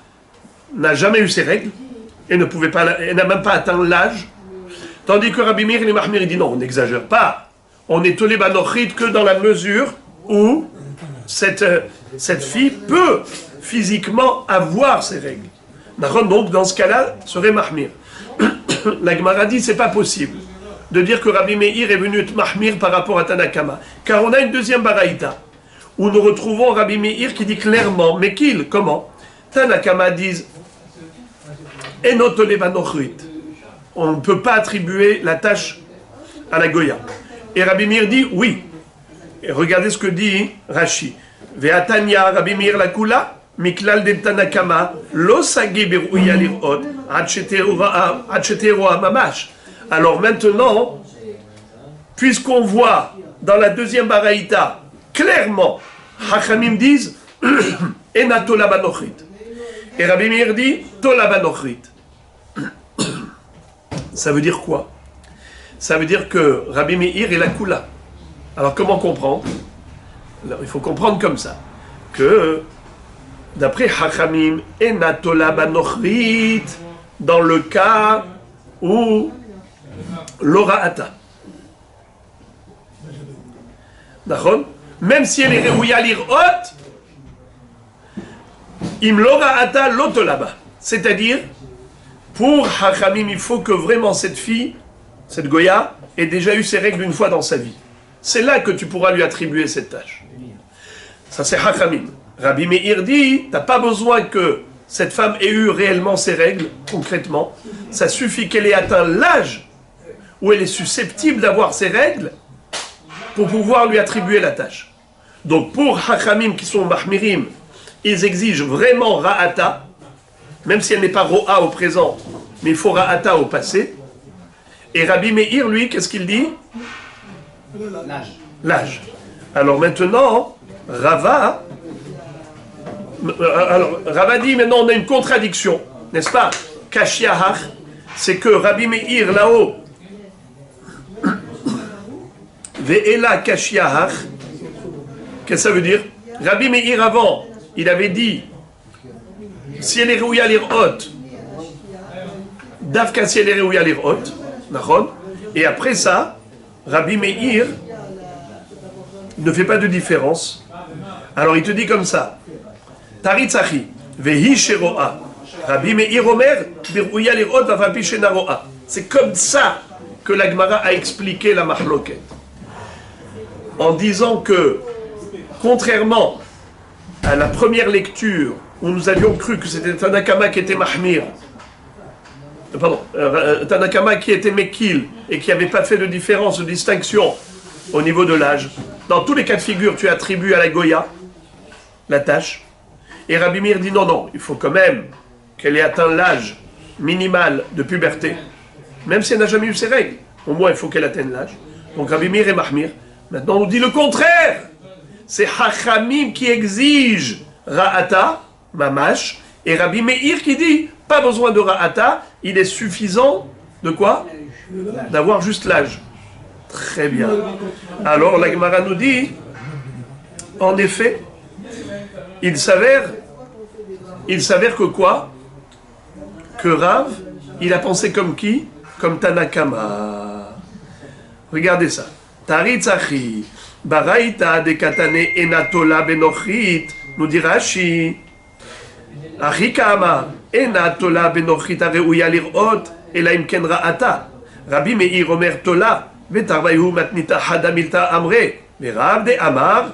n'a jamais eu ses règles, et n'a même pas atteint l'âge. Tandis que Rabbi Meir, il est mahmir, il dit non, on n'exagère pas. On est tolé banochrit que dans la mesure où cette fille peut physiquement avoir ses règles. Donc dans ce cas-là, serait mahmir. La Gemara dit c'est pas possible de dire que Rabbi Meir est venu être mahmir par rapport à Tanakama, car on a une deuxième baraïta où nous retrouvons Rabbi Meir qui dit clairement, mais qu'il, comment? Tanakama dit enotole banochrit. On ne peut pas attribuer la tâche à la Goya. Et Rabbi Meir dit oui. Et regardez ce que dit Rashi. Ve'atanya Rabbi Meir la kula miklal de Tanakama lo sagi beruya lirot ad sheteroa mamash. Alors maintenant, puisqu'on voit dans la deuxième baraïta, clairement, Hachamim disent Ena tola banochrit. Et Rabbi Meir dit tola banochrit. Ça veut dire quoi? Ça veut dire que Rabbi Meir est la Kula. Alors comment comprendre? Alors, il faut comprendre comme ça, que d'après Hachamim, Ena tola banochrit, dans le cas où l'ora'ata. D'accord? Même si elle est réouïa l'irot, im l'ora'ata l'otolaba. C'est-à-dire, pour Hachamim, il faut que vraiment cette fille, cette Goya, ait déjà eu ses règles une fois dans sa vie. C'est là que tu pourras lui attribuer cette tâche. Ça c'est Hachamim. Rabbi Meir dit, t'as pas besoin que cette femme ait eu réellement ses règles, concrètement. Ça suffit qu'elle ait atteint l'âge où elle est susceptible d'avoir ses règles pour pouvoir lui attribuer la tâche. Donc pour Hachamim qui sont Mahmirim, ils exigent vraiment Ra'ata, même si elle n'est pas Ro'a au présent, mais il faut Ra'ata au passé. Et Rabbi Meir, lui, qu'est-ce qu'il dit? L'âge. Alors maintenant, Rava dit, maintenant on a une contradiction, n'est-ce pas? Kashiahach, c'est que Rabbi Meir là-haut, Ve'ela Kashiahach, qu'est-ce que ça veut dire? Rabbi Meir avant, il avait dit, si elle est réouïa l'irhot, Davka si elle est réouïa l'irhot, et après ça, Rabbi Meir ne fait pas de différence. Alors il te dit comme ça, Taritzachi, Vehi Shero'a, Rabbi Meir Omer, Birouïa l'irhot, Vafapi Shenaro'a. C'est comme ça que la Gemara a expliqué la mahloket. En disant que, contrairement à la première lecture, où nous avions cru que c'était Tanakama qui était Mahmir, Tanakama qui était Mekil, et qui n'avait pas fait de différence, de distinction au niveau de l'âge. Dans tous les cas de figure, tu attribues à la Goya la tâche. Et Rabbi Meir dit non, il faut quand même qu'elle ait atteint l'âge minimal de puberté, même si elle n'a jamais eu ses règles. Au moins, il faut qu'elle atteigne l'âge. Donc Rabbi Meir est Mahmir. Maintenant, on nous dit le contraire. C'est Hachamim qui exige Ra'ata, Mamash, et Rabbi Meir qui dit, pas besoin de Ra'ata, il est suffisant de quoi? D'avoir juste l'âge. Très bien. Alors, la Gemara nous dit, en effet, il s'avère que quoi? Que Rav, il a pensé comme qui? Comme Tanakama. Regardez ça. Taritzachi, Baraita de Katane Enatola Benochit, nous dit Rashi. Achikama, Enatola Benochit Areuya Lirot, Elaim Ken Ra'ata. Rabbi Meir Omer Tola, Vetarvaihu Matnita Hadamilta Amre, Merav de Amar,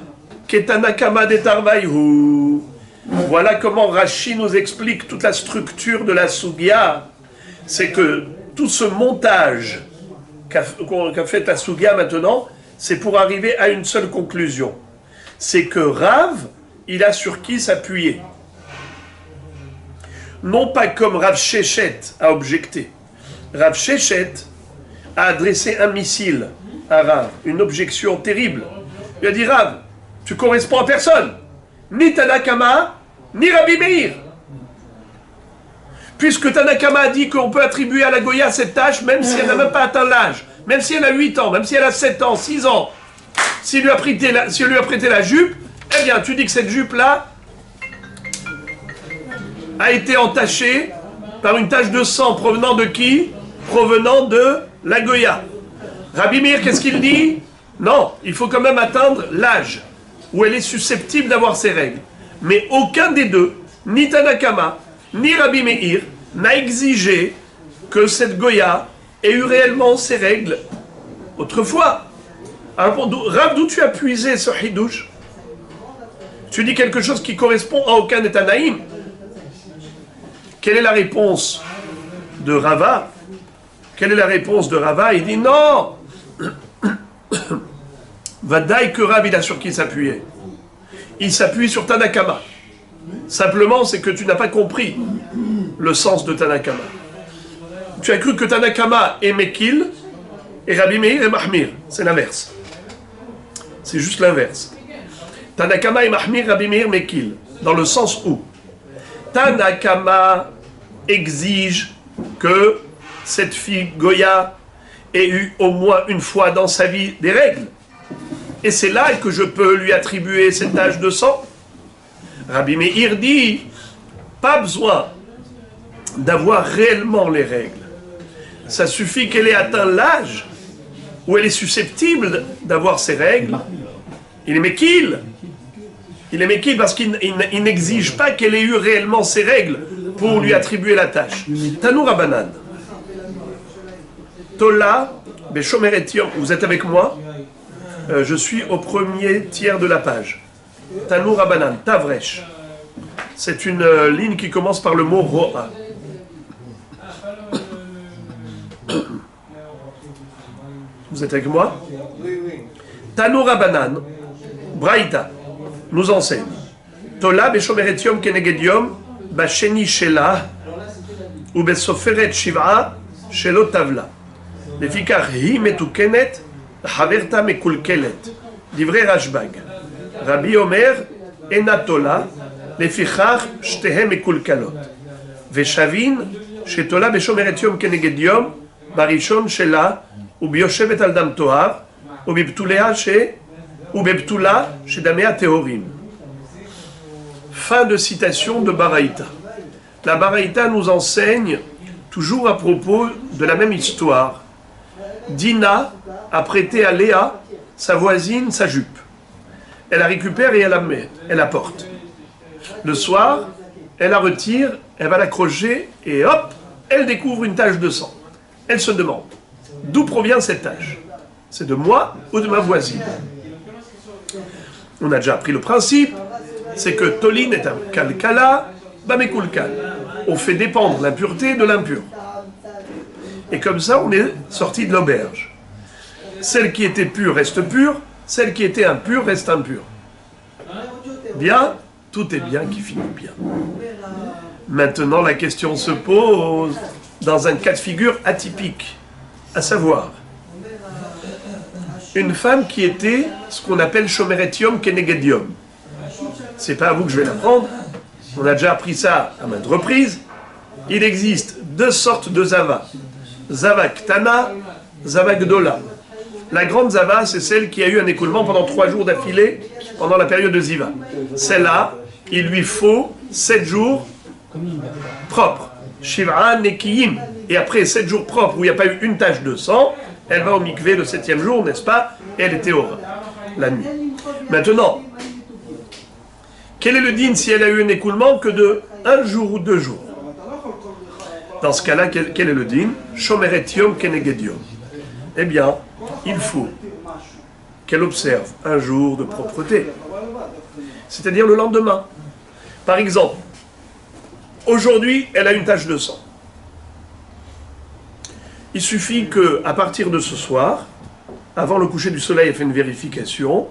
Ketanakama de Tarvaihu. Voilà comment Rashi nous explique toute la structure de la Sugya. C'est que tout ce montage qu'a fait la Sugya maintenant, c'est pour arriver à une seule conclusion. C'est que Rav, il a sur qui s'appuyer. Non pas comme Rav Shechet a objecté. Rav Shechet a adressé un missile à Rav, une objection terrible. Il a dit Rav, tu corresponds à personne, ni Tanakama, ni Rabbi Meir. Puisque Tanakama a dit qu'on peut attribuer à la Goya cette tâche, même si elle n'a même pas atteint l'âge, même si elle a 8 ans, même si elle a 7 ans, 6 ans, si on lui a prêté la jupe, eh bien, tu dis que cette jupe-là a été entachée par une tache de sang provenant de qui? Provenant de la Goya. Rabbi Meir, qu'est-ce qu'il dit? Non, il faut quand même atteindre l'âge où elle est susceptible d'avoir ses règles. Mais aucun des deux, ni Tanakama, ni Rabbi Meir, n'a exigé que cette Goya ait eu réellement ses règles autrefois. Alors, Rav, d'où tu as puisé ce hidouche? Tu dis quelque chose qui correspond à aucun des Tanaïm. Quelle est la réponse de Rava? Quelle est la réponse de Rava? Il dit non. Vadaï que Rav, il a sur qui s'appuyer. Il s'appuie sur Tanakama. Simplement, c'est que tu n'as pas compris le sens de Tanakama. Tu as cru que Tanakama est Mekil, Et Rabbi Meir est Mahmir, c'est l'inverse. C'est juste l'inverse. Tanakama et Mahmir, Rabbi Meir Mekil, dans le sens où Tanakama exige que cette fille Goya ait eu au moins une fois dans sa vie des règles. Et c'est là que je peux lui attribuer cette tache de sang. Rabbi Meir dit, pas besoin d'avoir réellement les règles. Ça suffit qu'elle ait atteint l'âge où elle est susceptible d'avoir ces règles. Il est Mekil. Il est Mekil parce qu'il n'exige pas qu'elle ait eu réellement ces règles pour lui attribuer la tâche. Tanou Rabanan. Tola, Beshomer Etiom, vous êtes avec moi? Je suis au premier tiers de la page. Tanou Rabanan, Tavresh. C'est une ligne qui commence par le mot Ro'a. Vous êtes avec moi? Tanou Rabanan, Braïta, nous enseigne. Tola Beshomer Etiom Kenegediom, Basheni Shela, ou Besoferet Shiv'a, Shelo Tavla. Lefikar hi metukenet, Haverta mekulkelet. Divrei Rashbag. Rabbi Omer, Enatola, Lefichar Shtehem mekulkalot. Veshavin, Shetola Beshomer Etiom Kenegediom, Barishon Shela, ou Bioshevet al Dam Tohar, ou Bibtulea ou Bebtula chez Damea Tehorim. Fin de citation de Baraïta. La Baraïta nous enseigne, toujours à propos de la même histoire, Dina a prêté à Léa, sa voisine, sa jupe. Elle la récupère et elle la porte. Le soir, elle la retire, elle va l'accrocher et hop, elle découvre une tache de sang. Elle se demande, d'où provient cette tache? C'est de moi ou de ma voisine? On a déjà appris le principe, c'est que Tolin est un kalkala, bamekulkal. On fait dépendre l'impureté de l'impur. Et comme ça, on est sorti de l'auberge. Celle qui était pure reste pure, celle qui était impure reste impure. Bien, tout est bien qui finit bien. Maintenant, la question se pose dans un cas de figure atypique, à savoir, une femme qui était ce qu'on appelle Shomeretium Kenegedium. C'est pas à vous que je vais l'apprendre, on a déjà appris ça à maintes reprises. Il existe deux sortes de Zava. Zava Ktana, Zava Gdola. La grande Zava, c'est celle qui a eu un écoulement pendant 3 jours d'affilée pendant la période de Ziva. Celle-là, il lui faut 7 jours propres. Shiv'an Nekiyim. Et après 7 jours propres où il n'y a pas eu une tache de sang, elle va au mikvé le 7e jour, n'est-ce pas? Et elle était au la nuit. Maintenant, quel est le din si elle a eu un écoulement que de 1 jour ou 2 jours? Dans ce cas-là, quel est le din? Shomeretium Kenegedium. Eh bien, il faut qu'elle observe 1 jour de propreté. C'est-à-dire le lendemain. Par exemple, aujourd'hui, elle a une tache de sang. Il suffit qu'à partir de ce soir, avant le coucher du soleil, elle fait une vérification,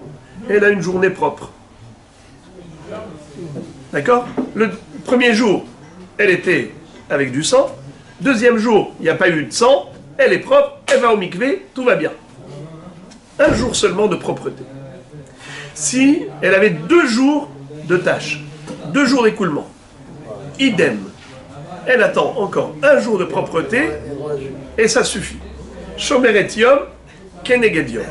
et elle a une journée propre. D'accord? Le premier jour, elle était avec du sang. Deuxième jour, il n'y a pas eu de sang, elle est propre, elle va au mikvé, tout va bien. 1 jour seulement de propreté. Si elle avait 2 jours de tâche, 2 jours d'écoulement, idem. Elle attend encore 1 jour de propreté et ça suffit. Shomeretium Kenegedium.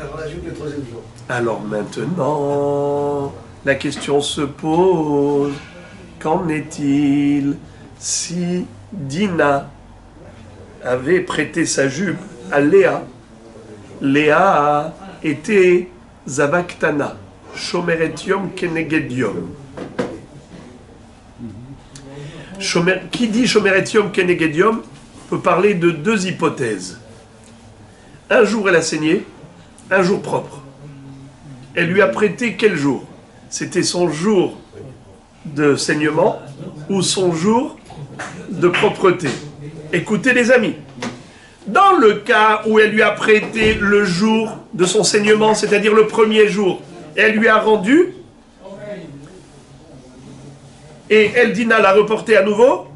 Alors maintenant, la question se pose, qu'en est-il si Dina avait prêté sa jupe à Léa? Léa était Zavaktana, Shomeretium Kenegedium. Qui dit Shomeretium Kenegedium peut parler de 2 hypothèses. 1 jour elle a saigné, 1 jour propre. Elle lui a prêté quel jour? C'était son jour de saignement ou son jour de propreté? Écoutez les amis, dans le cas où elle lui a prêté le jour de son saignement, c'est-à-dire le premier jour, elle lui a rendu, et elle Dina l'a reporté à nouveau,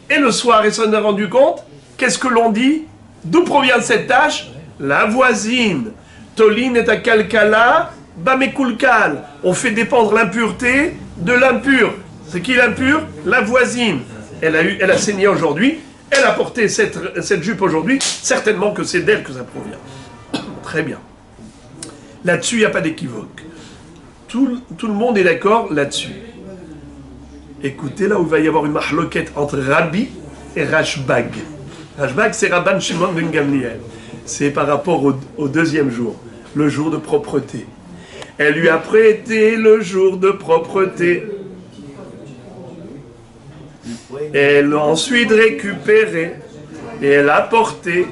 et le soir elle s'en est rendu compte, qu'est-ce que l'on dit? D'où provient cette tâche? la voisine, Tolin et Akalkala, Bamekulkal. On fait dépendre l'impureté de l'impur. C'est qui l'impur? La voisine. Elle a saigné aujourd'hui, elle a porté cette jupe aujourd'hui, certainement que c'est d'elle que ça provient. Très bien. Là-dessus, il n'y a pas d'équivoque. Tout le monde est d'accord là-dessus. Écoutez, là où il va y avoir une mahloquette entre Rabbi et Rashbag. Rashbag, c'est Rabban Shimon ben Gamliel. C'est par rapport au deuxième jour, le jour de propreté. Elle lui a prêté le jour de propreté. Elle l'a ensuite récupéré et elle a porté.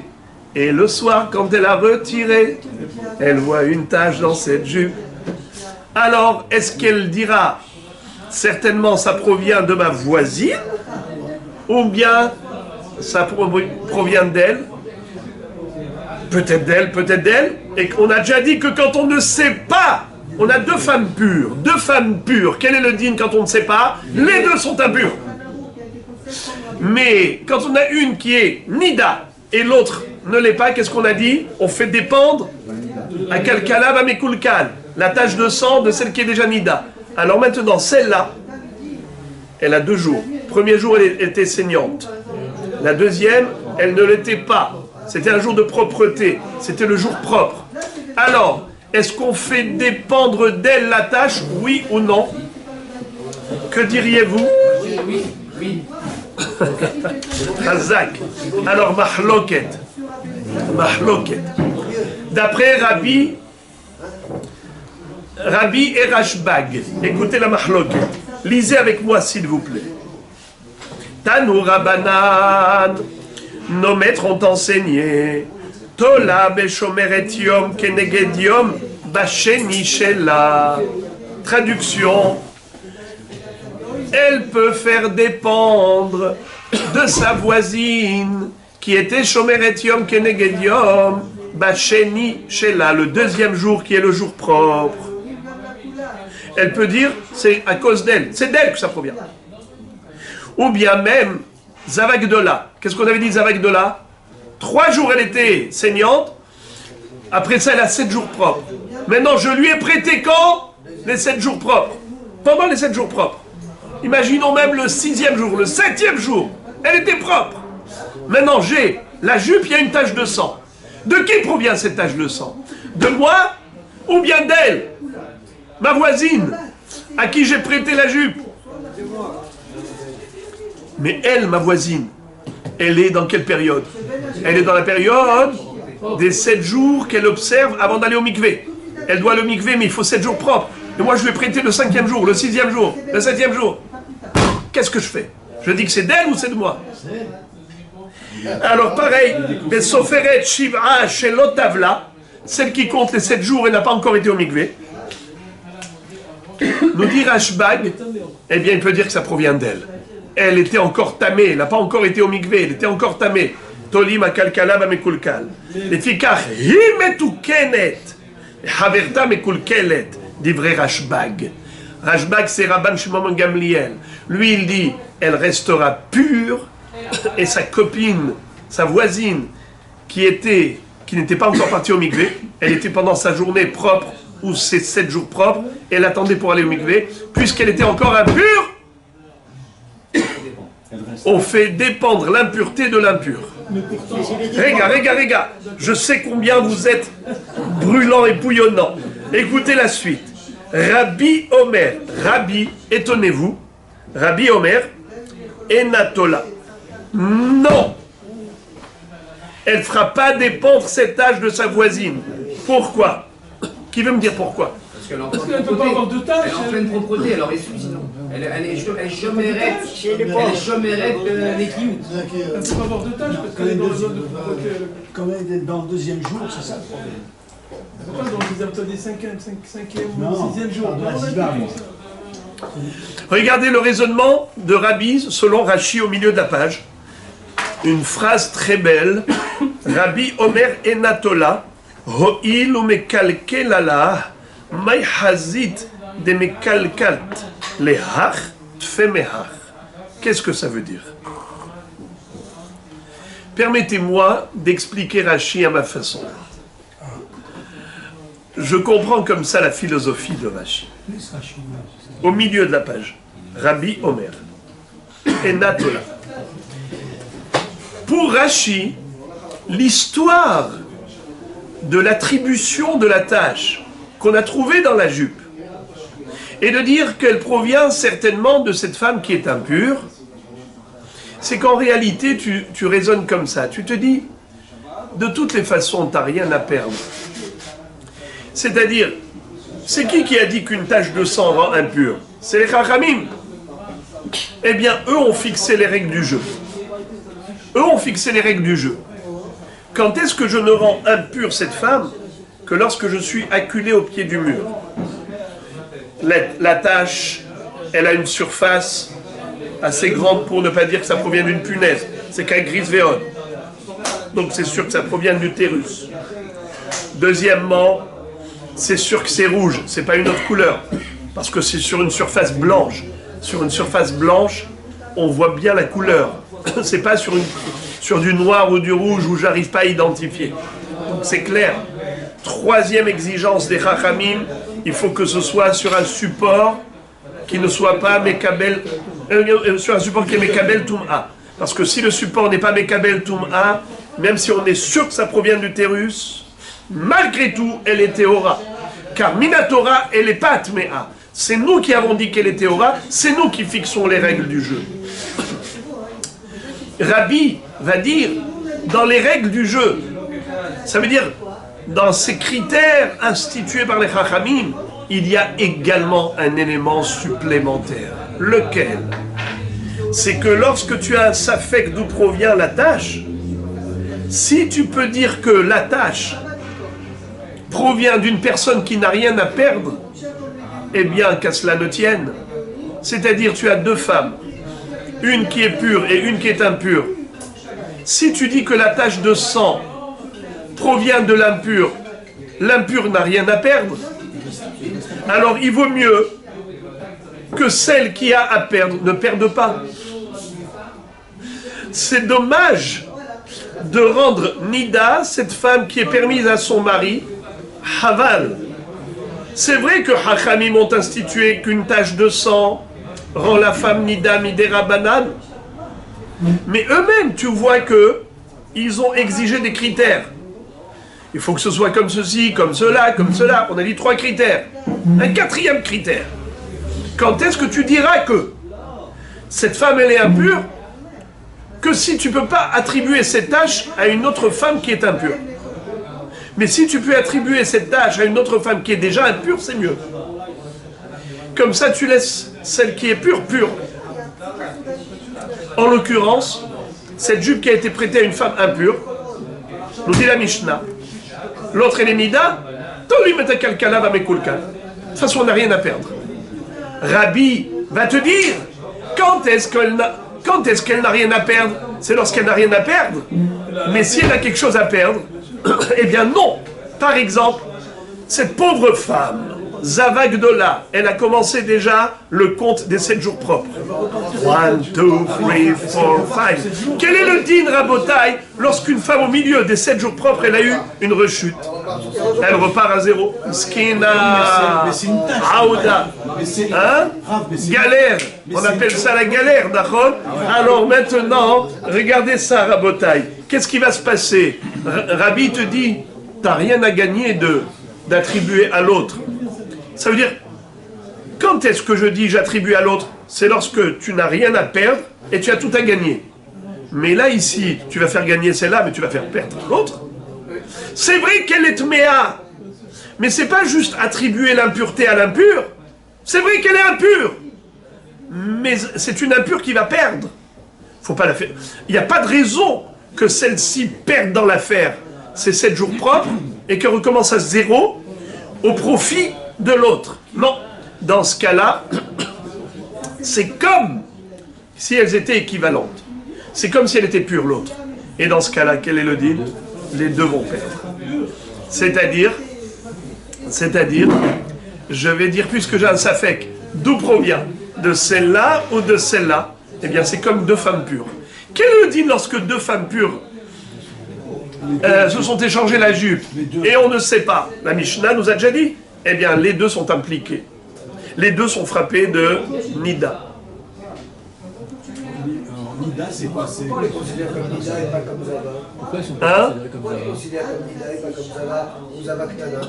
Et le soir, quand elle a retiré, elle voit une tache dans cette jupe. Alors, est-ce qu'elle dira, certainement ça provient de ma voisine, ou bien ça provient d'elle? Peut-être d'elle, et qu'on a déjà dit que quand on ne sait pas, on a deux femmes pures. Quel est le dîne quand on ne sait pas? Les deux sont impures. Mais quand on a une qui est Nida et l'autre ne l'est pas, qu'est-ce qu'on a dit? On fait dépendre à Kalkala Bamekulkal, la tache de sang de celle qui est déjà Nida. Alors maintenant, celle-là, elle a 2 jours. Premier jour, elle était saignante. La deuxième, elle ne l'était pas. C'était un jour de propreté. C'était le jour propre. Alors, est-ce qu'on fait dépendre d'elle la tâche, oui ou non? Que diriez-vous? Oui. Hazak. Alors, mahloket. D'après Rabbi et Rashbag. Écoutez la mahloket. Lisez avec moi, s'il vous plaît. Tanu Rabanan. Nos maîtres ont enseigné. Tola beshomeret yom keneged yom basheni shela. Traduction. Elle peut faire dépendre de sa voisine qui était shomeret yom keneged yom basheni shela, le deuxième jour qui est le jour propre. Elle peut dire c'est à cause d'elle, c'est d'elle que ça provient. Ou bien même Zavagdola. Qu'est-ce qu'on avait dit Zavagdola? 3 jours elle était saignante, après ça elle a 7 jours propres. Maintenant je lui ai prêté quand? Les 7 jours propres. Pendant les 7 jours propres. Imaginons même le 6e jour, le 7e jour, elle était propre. Maintenant j'ai la jupe, il y a une tache de sang. De qui provient cette tache de sang? De moi ou bien d'elle? Ma voisine, à qui j'ai prêté la jupe. Mais elle, ma voisine, elle est dans quelle période? Elle est dans la période des 7 jours qu'elle observe avant d'aller au mikvé. Elle doit aller au mikvé, mais il faut 7 jours propres. Et moi, je lui ai prêté le 5e jour, le 6e jour, le 7e jour. Qu'est-ce que je fais? Je dis que c'est d'elle ou c'est de moi? Alors, pareil, Besoferet Shiv'a Shelotavla, celle qui compte les 7 jours et n'a pas encore été au mikvé, nous dit Rashbag, eh bien, il peut dire que ça provient d'elle. Elle était encore tamée, elle n'a pas encore été au mikvé, elle était encore tamée. Tolim akalkala bamekulkal. Lefikach hi metukenet, haverta mekulkelet, dit vrai Rashbag. Rashbag, c'est Rabban Shimon ben Gamliel. Lui, il dit, elle restera pure, et sa copine, sa voisine, qui n'était pas encore partie au mikvé, elle était pendant sa journée propre, ou ses 7 jours propres, elle attendait pour aller au mikvé, puisqu'elle était encore impure, on fait dépendre l'impureté de l'impur. Regarde, je sais combien vous êtes brûlant et bouillonnant. Écoutez la suite. Rabbi Omer, Rabbi, étonnez-vous, Rabbi Omer, Enatola. Non, elle ne fera pas dépendre cet âge de sa voisine. Pourquoi? Qui veut me dire pourquoi? Parce qu'elle ne peut pas avoir de tâches. Elle est en pleine propreté, elle aurait su sinon. Elle est chômerette les kioutes. Elle ne peut pas avoir de tâches parce qu'elle est dans le zone de propreté. Comme elle est dans le 2e jour, c'est ça le problème. Elle ne peut pas dans les 5e ou 6e jour. Regardez le raisonnement de Rabbi selon Rashi au milieu de la page. Une phrase très belle. Rabbi Omer Enatola, Ho'il ou mekalkelala, Mai hazit de mekalkalt lehach tfemehach. Qu'est-ce que ça veut dire? Permettez-moi d'expliquer Rashi à ma façon. Je comprends comme ça la philosophie de Rashi. Au milieu de la page, Rabbi Omer et Natola. Pour Rashi, l'histoire de l'attribution de la tâche qu'on a trouvée dans la jupe et de dire qu'elle provient certainement de cette femme qui est impure, c'est qu'en réalité, tu raisonnes comme ça. Tu te dis, de toutes les façons, tu n'as rien à perdre. C'est-à-dire, c'est qui a dit qu'une tache de sang rend impure? C'est les Chachamim. Eh bien, eux ont fixé les règles du jeu. Eux ont fixé les règles du jeu. Quand est-ce que je ne rends impure cette femme que lorsque je suis acculé au pied du mur? La tache, elle a une surface assez grande pour ne pas dire que ça provient d'une punaise. C'est qu'un grisvéon. Donc c'est sûr que ça provient de l'utérus. Deuxièmement, c'est sûr que c'est rouge, c'est pas une autre couleur. Parce que c'est sur une surface blanche. Sur une surface blanche, on voit bien la couleur. C'est pas sur du noir ou du rouge où j'arrive pas à identifier. Donc c'est clair. Troisième exigence des Chachamim, il faut que ce soit sur un support qui ne soit pas Mekabel, sur un support qui est Mekabel Tum'a. Parce que si le support n'est pas Mekabel Tum'a, même si on est sûr que ça provient de l'utérus, malgré tout, elle est Théora. Car Minatora, elle n'est pas Tmea. C'est nous qui avons dit qu'elle est Théora, c'est nous qui fixons les règles du jeu. Rabbi va dire, dans les règles du jeu, ça veut dire, dans ces critères institués par les Chachamim, il y a également un élément supplémentaire. Lequel? C'est que lorsque tu as un safek d'où provient la tâche, si tu peux dire que la tâche provient d'une personne qui n'a rien à perdre, eh bien, qu'à cela ne tienne. C'est-à-dire, tu as deux femmes, une qui est pure et une qui est impure. Si tu dis que la tache de sang provient de l'impur, l'impur n'a rien à perdre, alors il vaut mieux que celle qui a à perdre ne perde pas. C'est dommage de rendre Nida, cette femme qui est permise à son mari, Haval. C'est vrai que Hachamim ont institué qu'une tache de sang rend la femme Nida Midera Banan, mais eux-mêmes, tu vois que ils ont exigé des critères. Il faut que ce soit comme ceci, comme cela, comme cela. On a dit 3 critères. Un 4e critère. Quand est-ce que tu diras que cette femme, elle est impure, que si tu ne peux pas attribuer cette tâche à une autre femme qui est impure. Mais si tu peux attribuer cette tâche à une autre femme qui est déjà impure, c'est mieux. Comme ça, tu laisses celle qui est pure, pure. En l'occurrence, cette jupe qui a été prêtée à une femme impure, nous dit la Mishnah, l'autre elle est Nida, de toute façon, on n'a rien à perdre. Rabbi va te dire, quand est-ce qu'elle n'a rien à perdre? C'est lorsqu'elle n'a rien à perdre. Mais si elle a quelque chose à perdre, eh bien non. Par exemple, cette pauvre femme, Zava Gdola, elle a commencé déjà le compte des 7 jours propres. 1, 2, 3, 4, 5. Quel est le din, Rabotai, lorsqu'une femme au milieu des 7 jours propres, elle a eu une rechute? Elle repart à zéro. Skina, Aouda, hein? Galère. On appelle ça la galère, d'accord? Alors maintenant, regardez ça, Rabotai. Qu'est-ce qui va se passer? Rabbi te dit, t'as rien à gagner d'attribuer à l'autre. Ça veut dire, quand est-ce que je dis j'attribue à l'autre? C'est lorsque tu n'as rien à perdre et tu as tout à gagner. Mais là, ici, tu vas faire gagner celle-là, mais tu vas faire perdre l'autre. C'est vrai qu'elle est tméa, mais c'est pas juste attribuer l'impureté à l'impur. C'est vrai qu'elle est impure, mais c'est une impure qui va perdre. Faut pas la faire. Il n'y a pas de raison que celle-ci perde dans l'affaire. C'est 7 jours propres et qu'elle recommence à zéro au profit de l'autre. Non, dans ce cas-là, c'est comme si elles étaient équivalentes. C'est comme si elle était pure l'autre. Et dans ce cas-là, quel est le deal? Les deux vont perdre. C'est-à-dire, je vais dire, puisque j'ai un safek, d'où provient? De celle-là ou de celle-là? Eh bien, c'est comme deux femmes pures. Quel est le deal lorsque deux femmes pures se sont échangés la jupe et on ne sait pas, la Mishnah nous a déjà dit, eh bien les deux sont impliqués. Les deux sont frappés de Nida. Nida, c'est quoi? Pourquoi on les considère comme Nida et pas comme Zava? Hein? Pourquoi on les considère comme Nida et pas comme Zava ou Zava Ktana?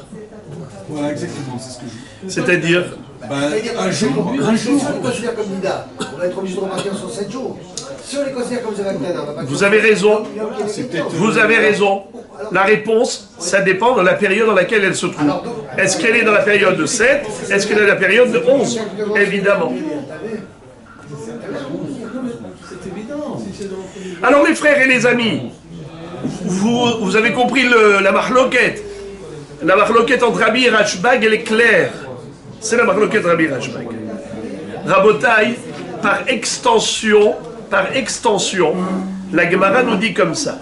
Voilà, exactement, c'est ce que je dis. C'est-à-dire, C'est-à-dire, si on les considère comme Nida, on va être obligé de remarquer sur 7 jours. Si on les considère comme Zava Ktana, on va pas... vous avez raison, vous avez raison. La réponse, ça dépend de la période dans laquelle elle se trouve. Est-ce qu'elle est dans la période de 7? Est-ce qu'elle est dans la période de 11? Évidemment. Alors les frères et les amis, vous avez compris la marloquette. La marloquette entre Rabbi et Rashbag, elle est claire. C'est la marloquette Rabbi et Rashbag. Rabotai, par extension, la Gemara nous dit comme ça.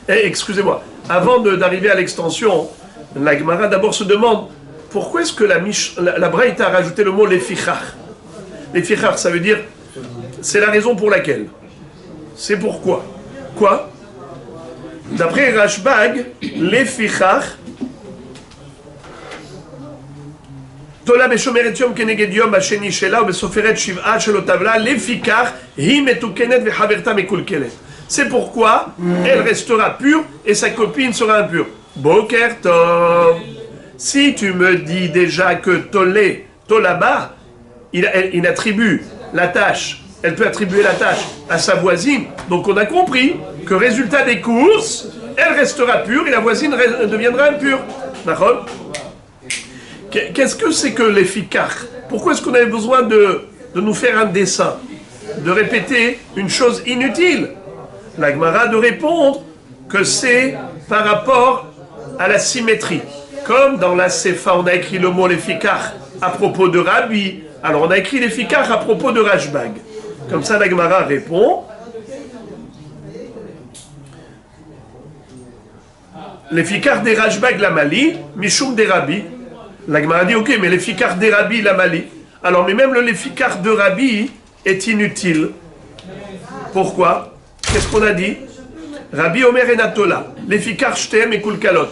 Excusez-moi, avant d'arriver à l'extension, la Gemara d'abord se demande pourquoi est-ce que la Braïta a rajouté le mot lefichach. Lefichach, ça veut dire, c'est la raison pour laquelle. C'est pourquoi. Quoi? D'après Rashbag, lefichach, Tola beshomeret yom keneged yom hasheni shela ubesoferet shiv'a shelo tavla lefichach hi metukenet vechaverta mekulkelet. C'est pourquoi elle restera pure et sa copine sera impure. Boker Tov. Si tu me dis déjà que Tolaba, il attribue la tâche, elle peut attribuer la tâche à sa voisine, donc on a compris que résultat des courses, elle restera pure et la voisine deviendra impure. D'accord? Qu'est-ce que c'est que l'effikach? Pourquoi est-ce qu'on avait besoin de nous faire un dessin, de répéter une chose inutile? La Gemara de répondre que c'est par rapport à la symétrie. Comme dans la Sefa, on a écrit le mot l'effikach à propos de Rabbi, alors on a écrit l'effikach à propos de Rashbag. Comme ça, la Gemara répond. L'effikach des Rashbag la Mali, Mishum des Rabbi. La Gemara dit ok, mais l'effikach des Rabbi la Mali. Alors, mais même l'effikach de Rabbi est inutile. Pourquoi? Qu'est-ce qu'on a dit? Rabbi Omer et Natola, l'effikach shtem et kulkalot.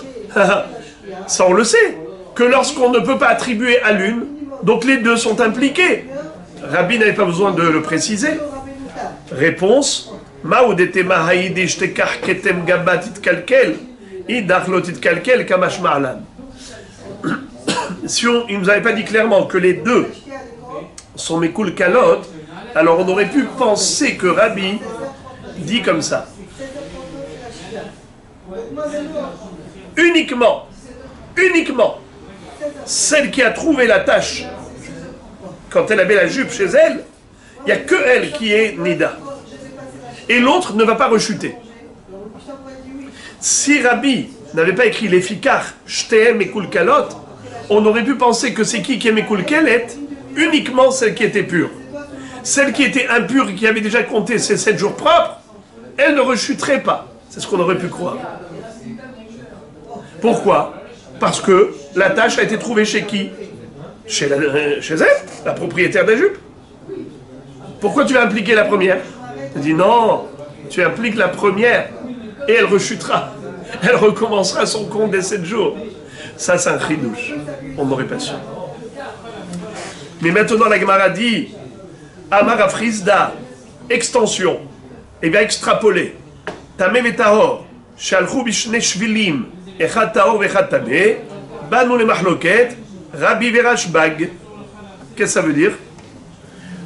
Ça, on le sait, que lorsqu'on ne peut pas attribuer à l'une, donc les deux sont impliqués. Rabbi n'avait pas besoin de le préciser. Réponse, Maoudetema haïdi shtekach ketem gabat itkalkel, idachlot itkalkel kamash ma'lan. Si il ne nous avait pas dit clairement que les deux sont mes kulkalot, alors on aurait pu penser que Rabbi dit comme ça. Uniquement, celle qui a trouvé la tâche, quand elle avait la jupe chez elle, il n'y a que elle qui est Nida. Et l'autre ne va pas rechuter. Si Rabbi n'avait pas écrit l'effikach, shtem et kulkalot, on aurait pu penser que c'est qui est mekulkelet, uniquement celle qui était pure. Celle qui était impure, qui avait déjà compté ses 7 jours propres, elle ne rechuterait pas. C'est ce qu'on aurait pu croire. Pourquoi? Parce que la tâche a été trouvée chez qui? Chez elle, la propriétaire de la jupe. Pourquoi tu as impliqué la première? Elle dit non, tu impliques la première et elle rechutera. Elle recommencera son compte des 7 jours. Ça, c'est un chidouche. On n'aurait pas su. Mais maintenant, la Gemara dit Amar Afrizda, extension. Eh bien, extrapoler. Tameh vetahor, shalchou bishne shvilim, echad tahor vechad tameh, banu le mahloket, Rabbi Verashbag. Qu'est-ce que ça veut dire?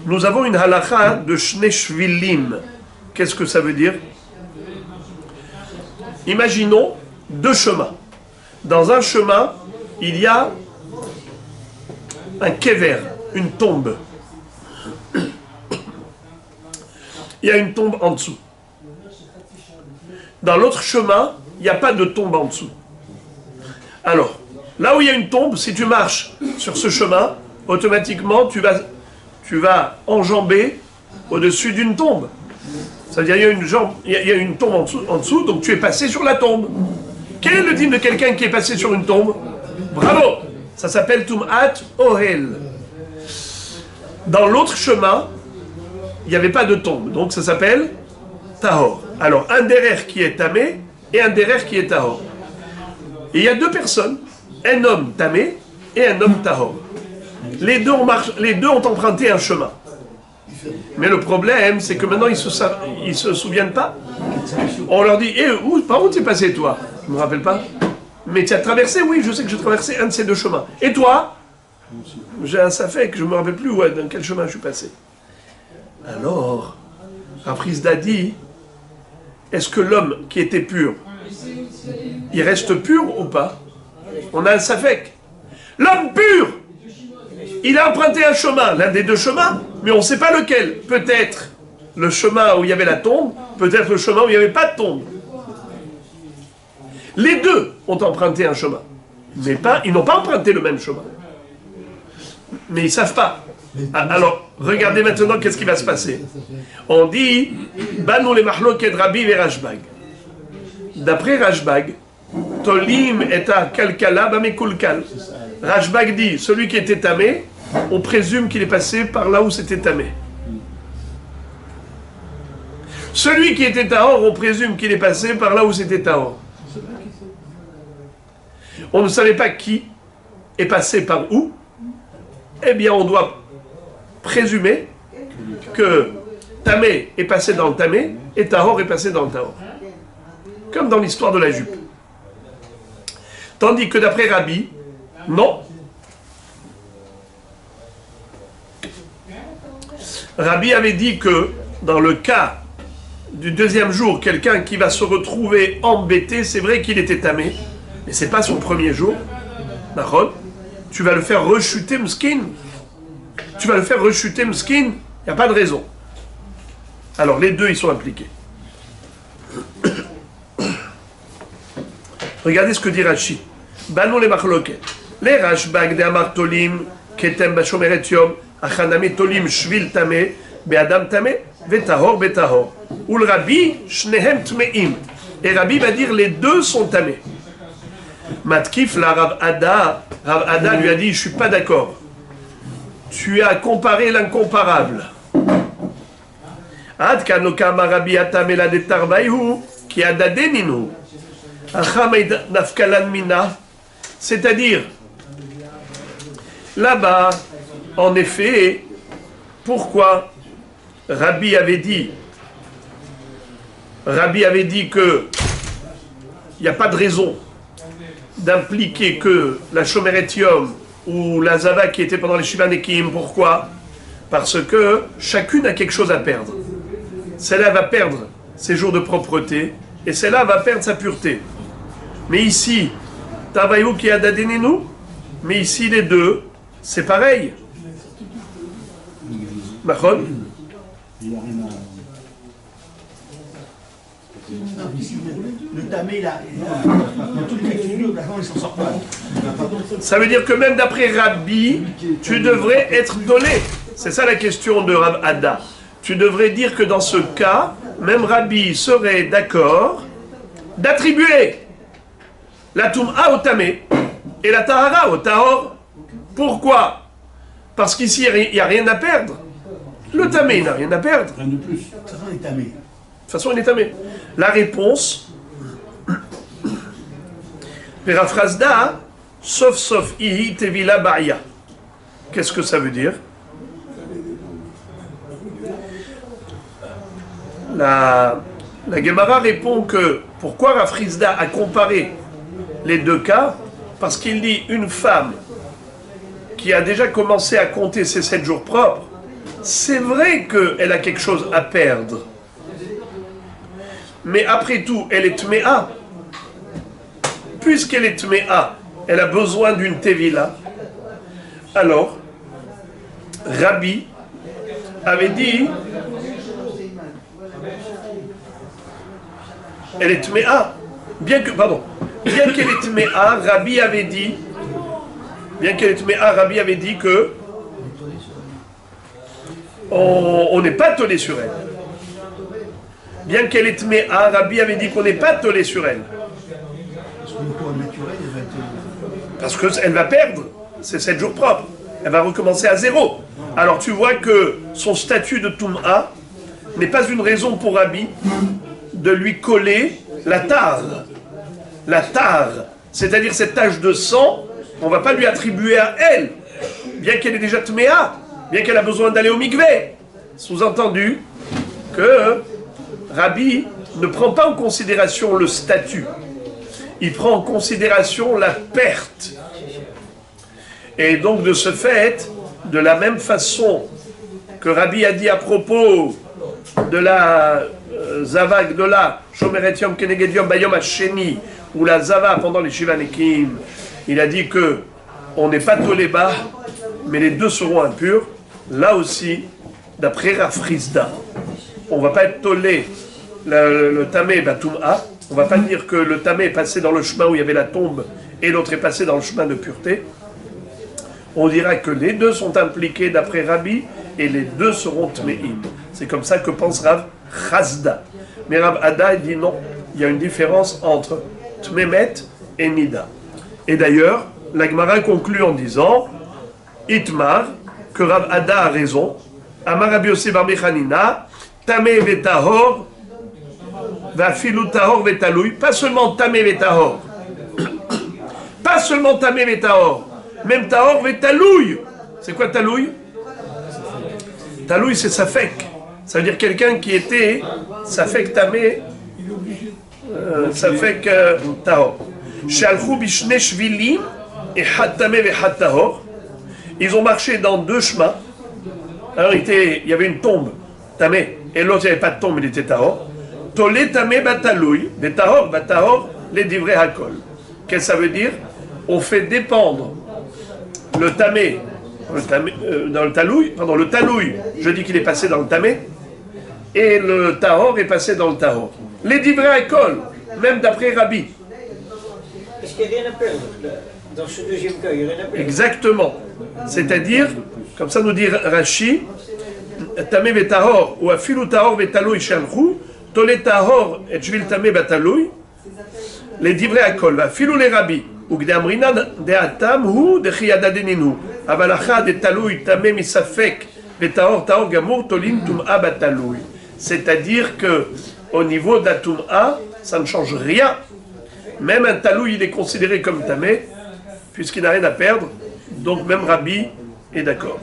Nous avons une halakha de shne shvilim. Qu'est-ce que ça veut dire? Imaginons 2 chemins. Dans un chemin, il y a un kever, une tombe. Il y a une tombe en dessous. Dans l'autre chemin, il n'y a pas de tombe en dessous. Alors, là où il y a une tombe, si tu marches sur ce chemin, automatiquement, tu vas enjamber au-dessus d'une tombe. C'est-à-dire, il y a une tombe en dessous, donc tu es passé sur la tombe. Quel est le dîme de quelqu'un qui est passé sur une tombe? Bravo! Ça s'appelle Tum'at Ohel. Dans l'autre chemin, il n'y avait pas de tombe, donc ça s'appelle Tahor. Alors, un derrière qui est tamé, et un derer qui est tahor. Et il y a deux personnes, un homme tamé et un homme tahor. Les deux ont emprunté un chemin. Mais le problème, c'est que maintenant, ils se souviennent pas. On leur dit, par où t'es passé, toi? Je ne me rappelle pas. Mais tu as traversé? Oui, je sais que j'ai traversé un de ces deux chemins. Et toi? J'ai un safek, je ne me rappelle plus dans quel chemin je suis passé. Alors, Afrizda dit, est-ce que l'homme qui était pur, il reste pur ou pas? On a un safek. L'homme pur, il a emprunté un chemin, l'un des deux chemins, mais on ne sait pas lequel. Peut-être le chemin où il y avait la tombe, peut-être le chemin où il n'y avait pas de tombe. Les deux ont emprunté un chemin, mais ils n'ont pas emprunté le même chemin. Mais ils ne savent pas. Alors, regardez maintenant qu'est-ce qui va se passer. On dit, Banou les mahloket Rabbi et Rashbag. D'après Rashbag, Tolim et a kalkala bamekulkal. Rashbag dit, celui qui était tamé, on présume qu'il est passé par là où c'était tamé. Celui qui était tahor, on présume qu'il est passé par là où c'était tahor. On ne savait pas qui est passé par où. Eh bien, on doit présumer que tamé est passé dans le tamé et tahor est passé dans le tahor. Comme dans l'histoire de la jupe. Tandis que d'après Rabbi, non. Rabbi avait dit que dans le cas du deuxième jour, quelqu'un qui va se retrouver embêté, c'est vrai qu'il était tamé, mais c'est pas son premier jour. D'accord? Tu vas le faire rechuter mskin. Tu vas le faire rechuter mskin. Il n'y a pas de raison. Alors les deux, ils sont impliqués. Regardez ce que dit Rashi. Banou les machloket. Les Rashbag de Amartolim, Ketem Bashomeret Yom, Achaname Tolim Shvil Tame, Be'adam Tame, Vetahor Betahor. Ou le Rabbi, Shnehem Tmeim. Et Rabbi va dire les deux sont tamés. Matkif, la Rav Ada lui a dit, je suis pas d'accord. Tu as comparé l'incomparable. Ad kanokama Rabbi atamela de tarbaïhu, qui a dadeninu. Achamay nafkalan mina. C'est-à-dire, là-bas, en effet, pourquoi Rabbi avait dit que il n'y a pas de raison d'impliquer que la Shomeret Yom ou la Zava qui était pendant les Shiva Nekim. Pourquoi? Parce que chacune a quelque chose à perdre. Celle-là va perdre ses jours de propreté et celle-là va perdre sa pureté. Mais ici, Tavayou qui a dadenenu, mais ici les deux, c'est pareil. Machon? Le tamé, là, dans toutes les figures, il s'en sort pas. Ça veut dire que même d'après Rabbi, tu devrais être dolé. C'est ça la question de Rav Ada. Tu devrais dire que dans ce cas, même Rabbi serait d'accord d'attribuer la Toum'a au tamé et la Tahara au Tahor. Pourquoi? Parce qu'ici, il n'y a rien à perdre. Le tamé n'a rien à perdre. Rien de plus. De toute façon, il est tamé. De toute façon, il est tamé. La réponse, Perafrazda, sauf ihi tevila ba'ya. Qu'est-ce que ça veut dire? La Gemara répond que pourquoi Rafrizda a comparé les deux cas? Parce qu'il dit une femme qui a déjà commencé à compter ses 7 jours propres, c'est vrai qu'elle a quelque chose à perdre. Mais après tout, elle est tméa. Puisqu'elle est tméa, elle a besoin d'une tevila. Alors, Rabbi avait dit, elle est tméa. Bien qu'elle est tméa, Rabbi avait dit, que on n'est pas tolé sur elle. Bien qu'elle est tméa, Rabbi avait dit qu'on n'est pas tolé sur elle. Parce qu'elle va perdre ses 7 jours propres. Elle va recommencer à zéro. Alors tu vois que son statut de Toum'a n'est pas une raison pour Rabbi de lui coller la tare. la tare, c'est-à-dire cette tache de sang, on ne va pas lui attribuer à elle, bien qu'elle est déjà tméa, bien qu'elle a besoin d'aller au mikvé. Sous-entendu que Rabbi ne prend pas en considération le statut, il prend en considération la perte. Et donc de ce fait, de la même façon que Rabbi a dit à propos de la Zava Gdola, Shomeret Yom Keneged Yom Bayom Hasheni, ou la Zava pendant les Shiva Nekim, il a dit que on n'est pas toléba, mais les deux seront impurs. Là aussi, d'après Rav Frisda, on ne va pas être tolé le tamé batum'a. On ne va pas dire que le tamé est passé dans le chemin où il y avait la tombe et l'autre est passé dans le chemin de pureté. On dira que les deux sont impliqués d'après Rabbi et les deux seront tme'im. C'est comme ça que pense Rav Chazda. Mais Rav Ada dit non, il y a une différence entre tmemet et nida. Et d'ailleurs, la Gemara conclut en disant Itmar, que Rav Ada a raison. Amar Rabbi Yossi bar Mechanina, tamé vetahor, vafilu tahor vetaloui. Pas seulement tamé vetahor, pas seulement tamé vetahor, même tahor vetaloui. C'est quoi talouille? Talouille, c'est safek. Ça veut dire quelqu'un qui était safek tamé, safek tahor. Shalchou bishne shvilim et had tamé ve had tahor. Ils ont marché dans deux chemins. Alors il y avait une tombe, tamé, et l'autre il n'y avait pas de tombe, il était tahor. Tolé tamé batalouille, des tahor, batahor, les divrei hakol. Qu'est-ce que ça veut dire? On fait dépendre le tamé, dans le talouille, pardon, le talouille, je dis qu'il est passé dans le tamé, et le tahor est passé dans le tahor. Les divrei hakol, même d'après Rabbi. Est-ce qu'il n'y a rien à perdre dans ce deuxième cas? Il n'y a rien à perdre. Exactement. C'est-à-dire, comme ça nous dit Rashi, Tamé vetahor, ou afilu tahor vetaloui shalchou, tolé tahor et shvil tamé bataloui, les divrei hakol, afilu les rabbi, ou gde amrina de atam hu de chiyada deninu, avalacha de taloui tamé misafek, vetahor tahor gamour tolim tum'a bataloui. C'est-à-dire que, au niveau d'Atum'a, ça ne change rien. Même un talouille, il est considéré comme tamé, puisqu'il n'a rien à perdre. Donc même Rabbi est d'accord.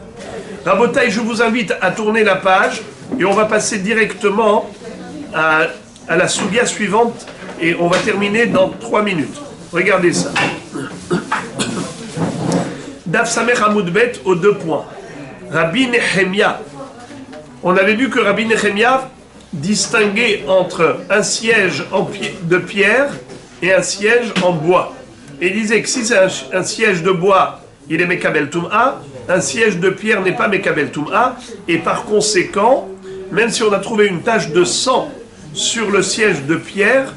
Rabotaï, je vous invite à tourner la page et on va passer directement à la sougia suivante et on va terminer dans 3 minutes. Regardez ça. Daf Samer Hamoudbet aux 2 points. Rabbi Nehemia. On avait vu que Rabbi Nehemia distinguait entre un siège de pierre et un siège en bois. Et il disait que si c'est un siège de bois, il est Mekabel Tum'a, un siège de pierre n'est pas Mekabel Tum'a, et par conséquent, même si on a trouvé une tache de sang sur le siège de pierre,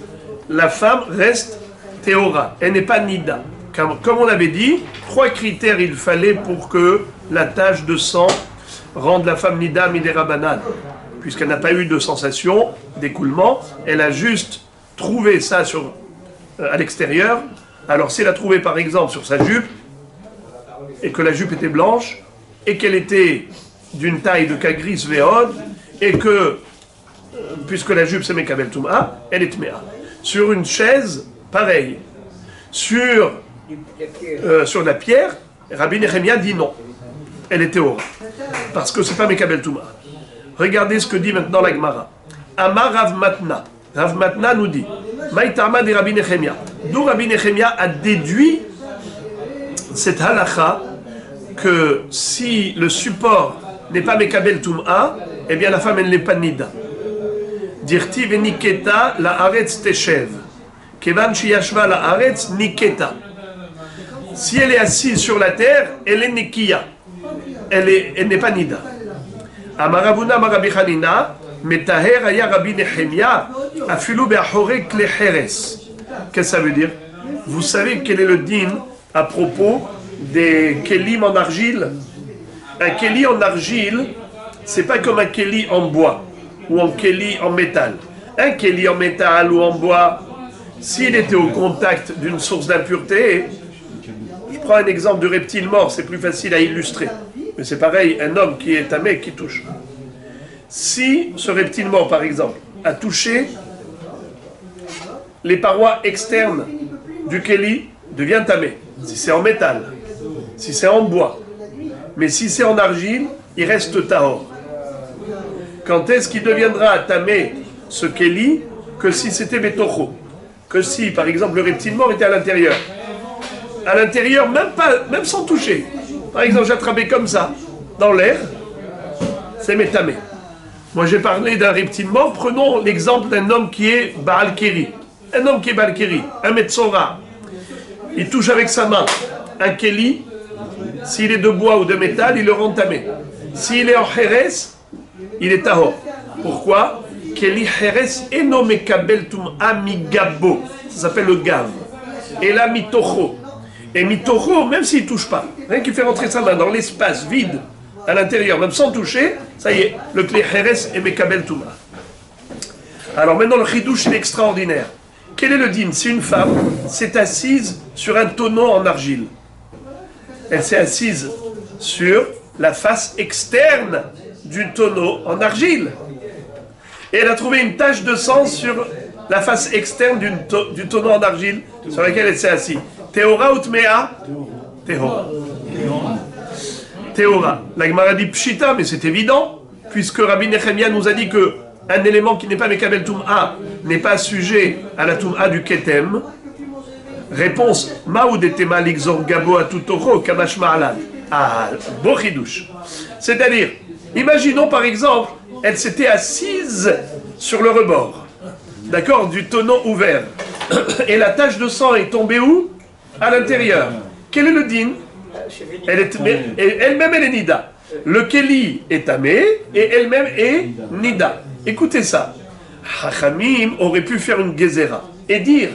la femme reste Théora, elle n'est pas Nida. Comme on avait dit, 3 critères il fallait pour que la tache de sang rende la femme Nida Midera Banan, puisqu'elle n'a pas eu de sensation d'écoulement, elle a juste trouvé ça à l'extérieur. Alors si elle a trouvé par exemple sur sa jupe, et que la jupe était blanche, et qu'elle était d'une taille de kagris veod, et que, puisque la jupe c'est Mekabel Tum'a, elle est Tmea. Sur une chaise, pareil. Sur la pierre, Rabbi Nehemia dit non. Elle est Théora. Parce que c'est pas Mekabel Tum'a. Regardez ce que dit maintenant la Gemara. Amar Rav Matna. Rav Matna nous dit Maïtama de Rabbi Nehemia. D'où Rabbi Nehemia a déduit cette halakha que si le support n'est pas Mekabel Tum'a, eh bien la femme elle n'est pas Nida. Dirti veniketa la aretz teshev. Kevan shiyashva la aretz niketa. Si elle est assise sur la terre, elle est nikia. Elle n'est pas Nida. Amaravuna Marabi Hanina. Metaher aya Rabbi Nehemia afilu be'achore klecheres. Qu'est-ce que ça veut dire? Vous savez quel est le din à propos des kelim en argile? Un keli en argile, c'est pas comme un keli en bois ou un keli en métal. Un keli en métal ou en bois, s'il était au contact d'une source d'impureté, je prends un exemple de reptile mort, c'est plus facile à illustrer. Mais c'est pareil, un homme qui est tamé qui touche. Si ce reptile mort, par exemple, a touché les parois externes du keli devient tamé. Si c'est en métal, si c'est en bois. Mais si c'est en argile, il reste tahor. Quand est-ce qu'il deviendra tamé ce keli? Que si c'était betocho. Que si, par exemple, le reptile mort était à l'intérieur. À l'intérieur, même sans toucher. Par exemple, j'attrapais comme ça, dans l'air, c'est métamé. Moi, j'ai parlé d'un reptile mort. Prenons l'exemple d'un homme qui est Baal Keri. Un homme qui est Baal Keri, un Metzora. Il touche avec sa main un keli. S'il est de bois ou de métal, il le rend tamé. S'il est en Heres, il est tahor. Pourquoi? Keli Heres eno mekabel tum'a migabo. Ça s'appelle le gav. Et là, mitocho. Et mitocho, même s'il ne touche pas, rien qui fait rentrer sa main dans l'espace vide à l'intérieur, même sans toucher, ça y est, le kli Heres est mekabel tum'a. Alors maintenant, le chidouche est extraordinaire. Quel est le din? Si une femme s'est assise sur un tonneau en argile. Elle s'est assise sur la face externe du tonneau en argile. Et elle a trouvé une tache de sang sur la face externe du tonneau en argile sur laquelle elle s'est assise. Théora ou Tméa? Théora. Théora. La Gemara dit Pshita, mais c'est évident, puisque Rabbi Nechemia nous a dit que un élément qui n'est pas Mekabel Tum'a n'est pas sujet à la Tum'a du Ketem. Réponse Maoudetema l'Ixor Gabo à Tutoro Kamash Ma'alad. Ah, beau chidouche. C'est-à-dire, imaginons par exemple, elle s'était assise sur le rebord, d'accord, du tonneau ouvert. Et la tache de sang est tombée où? À l'intérieur. Quel est le din? Elle-même elle est nida. Le keli est tamé et elle-même est nida. Écoutez ça. Hachamim aurait pu faire une gezera et dire,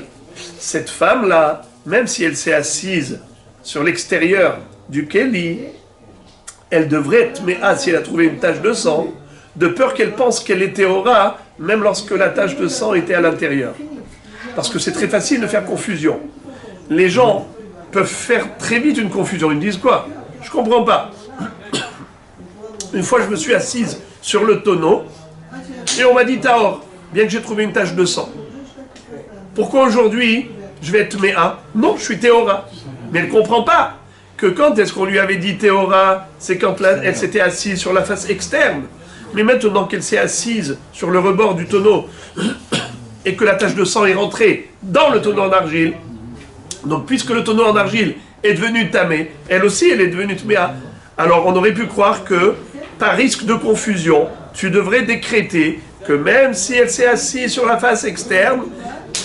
cette femme-là, même si elle s'est assise sur l'extérieur du keli, elle devrait être méa si elle a trouvé une tache de sang, de peur qu'elle pense qu'elle était aura, même lorsque la tache de sang était à l'intérieur. Parce que c'est très facile de faire confusion. Les gens peuvent faire très vite une confusion. Ils me disent quoi? Je comprends pas. Une fois, je me suis assise sur le tonneau et on m'a dit Tahor, bien que j'ai trouvé une tache de sang. Pourquoi aujourd'hui je vais être méa? Non, je suis Théora. Mais elle ne comprend pas que quand est-ce qu'on lui avait dit Théora, c'est quand elle s'était assise sur la face externe. Mais maintenant qu'elle s'est assise sur le rebord du tonneau et que la tache de sang est rentrée dans le tonneau en argile, donc puisque le tonneau en argile est devenu tamé, elle aussi elle est devenue tméa. Alors on aurait pu croire que, par risque de confusion, tu devrais décréter que même si elle s'est assise sur la face externe,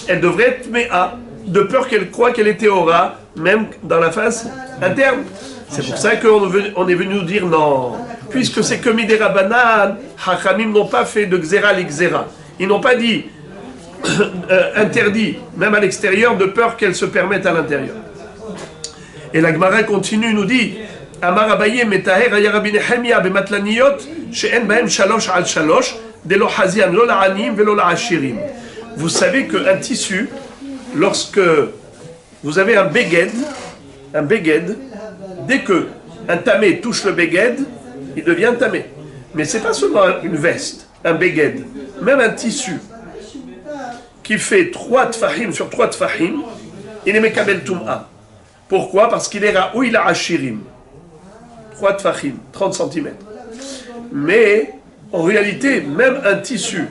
elle devrait être tméa, de peur qu'elle croie qu'elle est théora, même dans la face interne. C'est pour ça qu'on est venu nous dire non. Puisque c'est que Midera Banan, Hachamim n'ont pas fait de Xera l'Xera. Ils n'ont pas dit interdit, même à l'extérieur, de peur qu'elle se permette à l'intérieur. Et la Gemara continue, nous dit Amar Abaye metaher aya Rabbi Nechemia b'matlaniot she'en bahem shalosh al shalosh delo hazian lo la'anim velo la'ashirim. Vous savez qu'un tissu, lorsque vous avez un beged, dès que un tamé touche le beged, il devient tamé. Mais c'est pas seulement une veste, un beged, même un tissu qui fait 3 tfahim sur 3 tfahim, il est mekabel tum'a. Pourquoi? Parce qu'il est ra'ouil ashirim. 3 tfahim, 30 cm. Mais en réalité, même un tissu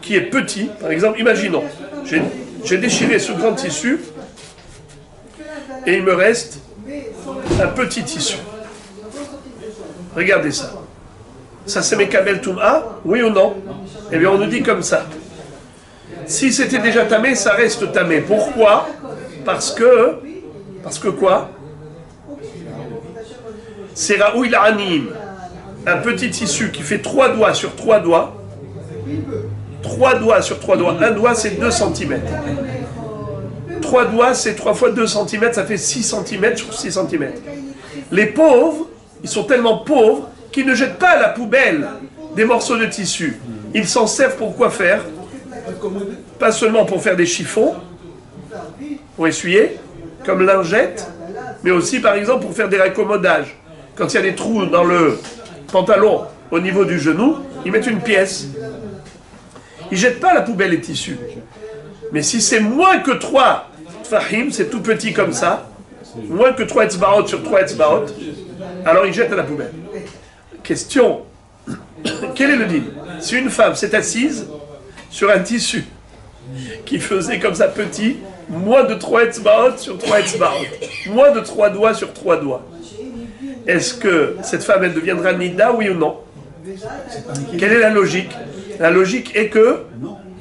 qui est petit, par exemple, imaginons, j'ai déchiré ce grand tissu et il me reste un petit tissu. Regardez ça. Ça c'est Mekabel Tum'a, oui ou non? Eh bien on nous dit comme ça. Si c'était déjà tamé, ça reste tamé. Pourquoi? Parce que quoi? C'est Ra'ouil Anim, un petit tissu qui fait 3 doigts sur 3 doigts. 3 doigts sur 3 doigts. Un doigt c'est 2 cm. 3 doigts c'est 3 fois 2 cm, ça fait 6 cm sur 6 cm. Les pauvres, ils sont tellement pauvres qu'ils ne jettent pas à la poubelle des morceaux de tissu. Ils s'en servent pour quoi faire? Pas seulement pour faire des chiffons, pour essuyer, comme lingettes, mais aussi par exemple pour faire des raccommodages. Quand il y a des trous dans le pantalon au niveau du genou, ils mettent une pièce. Ils ne jettent pas à la poubelle les tissus. Mais si c'est moins que 3 tfahim, c'est tout petit comme ça, moins que 3 etzbaot sur 3 etzbaot, alors il jette à la poubelle. Question, quel est le deal? Si une femme s'est assise sur un tissu qui faisait comme ça petit, moins de 3 etzbaot sur 3 etzbaot, moins de 3 doigts sur 3 doigts, est-ce que cette femme, elle deviendra nida, oui ou non? Quelle est la logique? La logique est que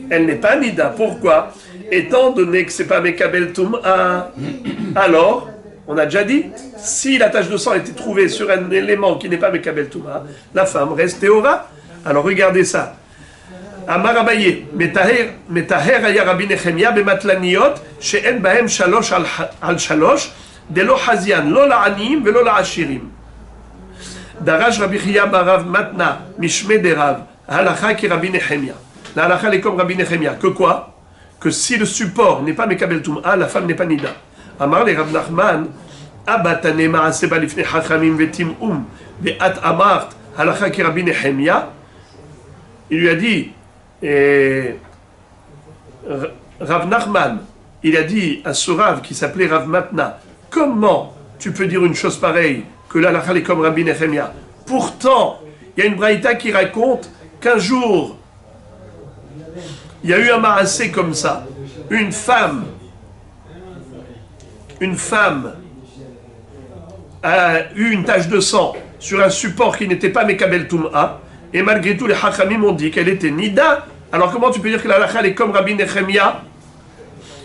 elle n'est pas nida. Pourquoi? Étant donné que c'est pas mekabel tum'a, alors, on a déjà dit, si la tache de sang a été trouvée sur un élément qui n'est pas mekabel tum'a, la femme reste théora. Alors regardez ça. Amar Abaye, metaher aya Rabbi Nechemia bematlaniot she'en bahem shalosh al shalosh delo hazian lo la'anim velo la'ashirim. Darash Rabbi Chia barav matna mishme derav halacha ki Rabbi Nechemia. La halacha est comme Rabbi Nechemia. Que quoi? Que si le support n'est pas mekabel tum'a, la femme n'est pas nida. Amar le Rav Nachman abatane ma'aseh balifnei chachamim vetim'um ve'at amart halacha ki Rabbi Nechemia. Il lui a dit, Rav Nachman, il a dit à ce Rav qui s'appelait Rav Matna, comment tu peux dire une chose pareille, que l'halakha est comme Rabbi Nechemia? Pourtant, il y a une braïta qui raconte qu'un jour, il y a eu un marassé comme ça, une femme a eu une tache de sang sur un support qui n'était pas Mekabel Tum'a, et malgré tout les Hachamim ont dit qu'elle était Nida. Alors comment tu peux dire que la halakha est comme Rabbi Nechemia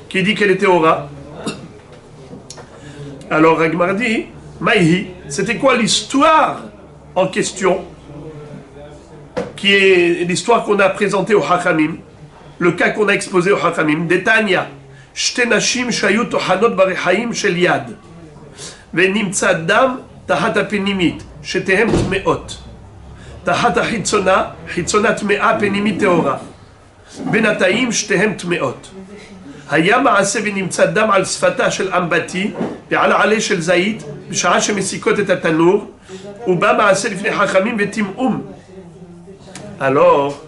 qui dit qu'elle était Ora? Alors Ragmar dit, Maïhi, c'était quoi l'histoire en question, qui est l'histoire qu'on a présentée au Hachamim, le cas qu'on a exposé au Hachamim, Detanya, Shte Nashim Shayut Ohanot Barechaim Shel Yad, Venimtsa Dam Tahat Apenimit, Shetehem Tmeot. תחת חיצונה טמאה פנימית טהורה. בין התאים שתיהם טמאות. היה מעשה ונמצא דם על שפתה של אמבטי ועל עלה של זית בשעה שמסיקות את התנור, ובא מעשה לפני חכמים וטמאום. Alors,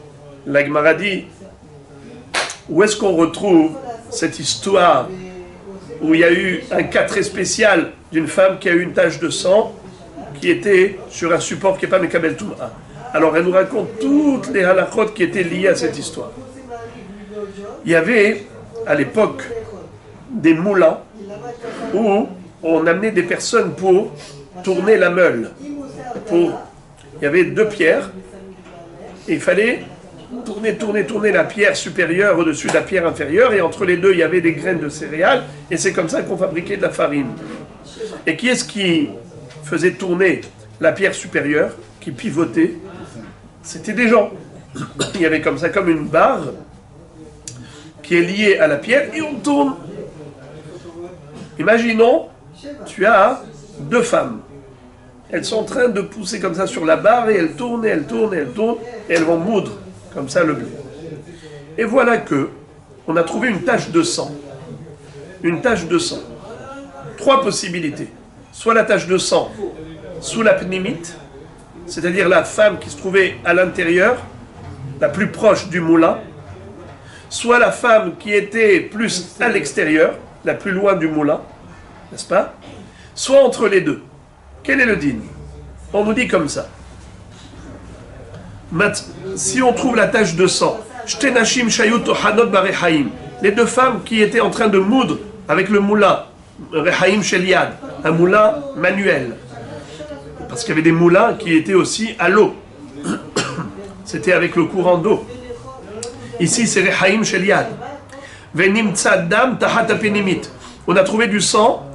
la Gemara dit, où est-ce qu'on retrouve cette histoire où il y a eu un cas très spécial d'une femme qui a eu une tache de sang qui était sur un support qui n'est pas Mekabel Tum'a? Alors elle nous raconte toutes les halakhot qui étaient liées à cette histoire. Il y avait à l'époque des moulins où on amenait des personnes pour tourner la meule. Il y avait 2 pierres et il fallait tourner la pierre supérieure au-dessus de la pierre inférieure, et entre les deux il y avait des graines de céréales, et c'est comme ça qu'on fabriquait de la farine. Et qui est-ce qui faisait tourner la pierre supérieure, qui pivotait? C'était des gens. Il y avait comme ça, comme une barre qui est liée à la pierre, et on tourne. Imaginons, tu as 2 femmes. Elles sont en train de pousser comme ça sur la barre, et elles tournent, et elles tournent, et elles tournent, et elles vont moudre comme ça le blé. Et voilà que on a trouvé une tache de sang. Une tache de sang. 3 possibilités. Soit la tache de sang sous la pnimite, c'est-à-dire la femme qui se trouvait à l'intérieur, la plus proche du moulin, soit la femme qui était plus à l'extérieur, la plus loin du moulin, n'est-ce pas? Soit entre les deux. Quel est le din? On nous dit comme ça. Si on trouve la tache de sang, les 2 femmes qui étaient en train de moudre avec le moulin, Rehaim Shel Yad, un moulin manuel, parce qu'il y avait des moulins qui étaient aussi à l'eau. C'était avec le courant d'eau. Ici, c'est Rehaim Shel Yad. Venimtsa Dam Tahat Apenimit. On a trouvé du sang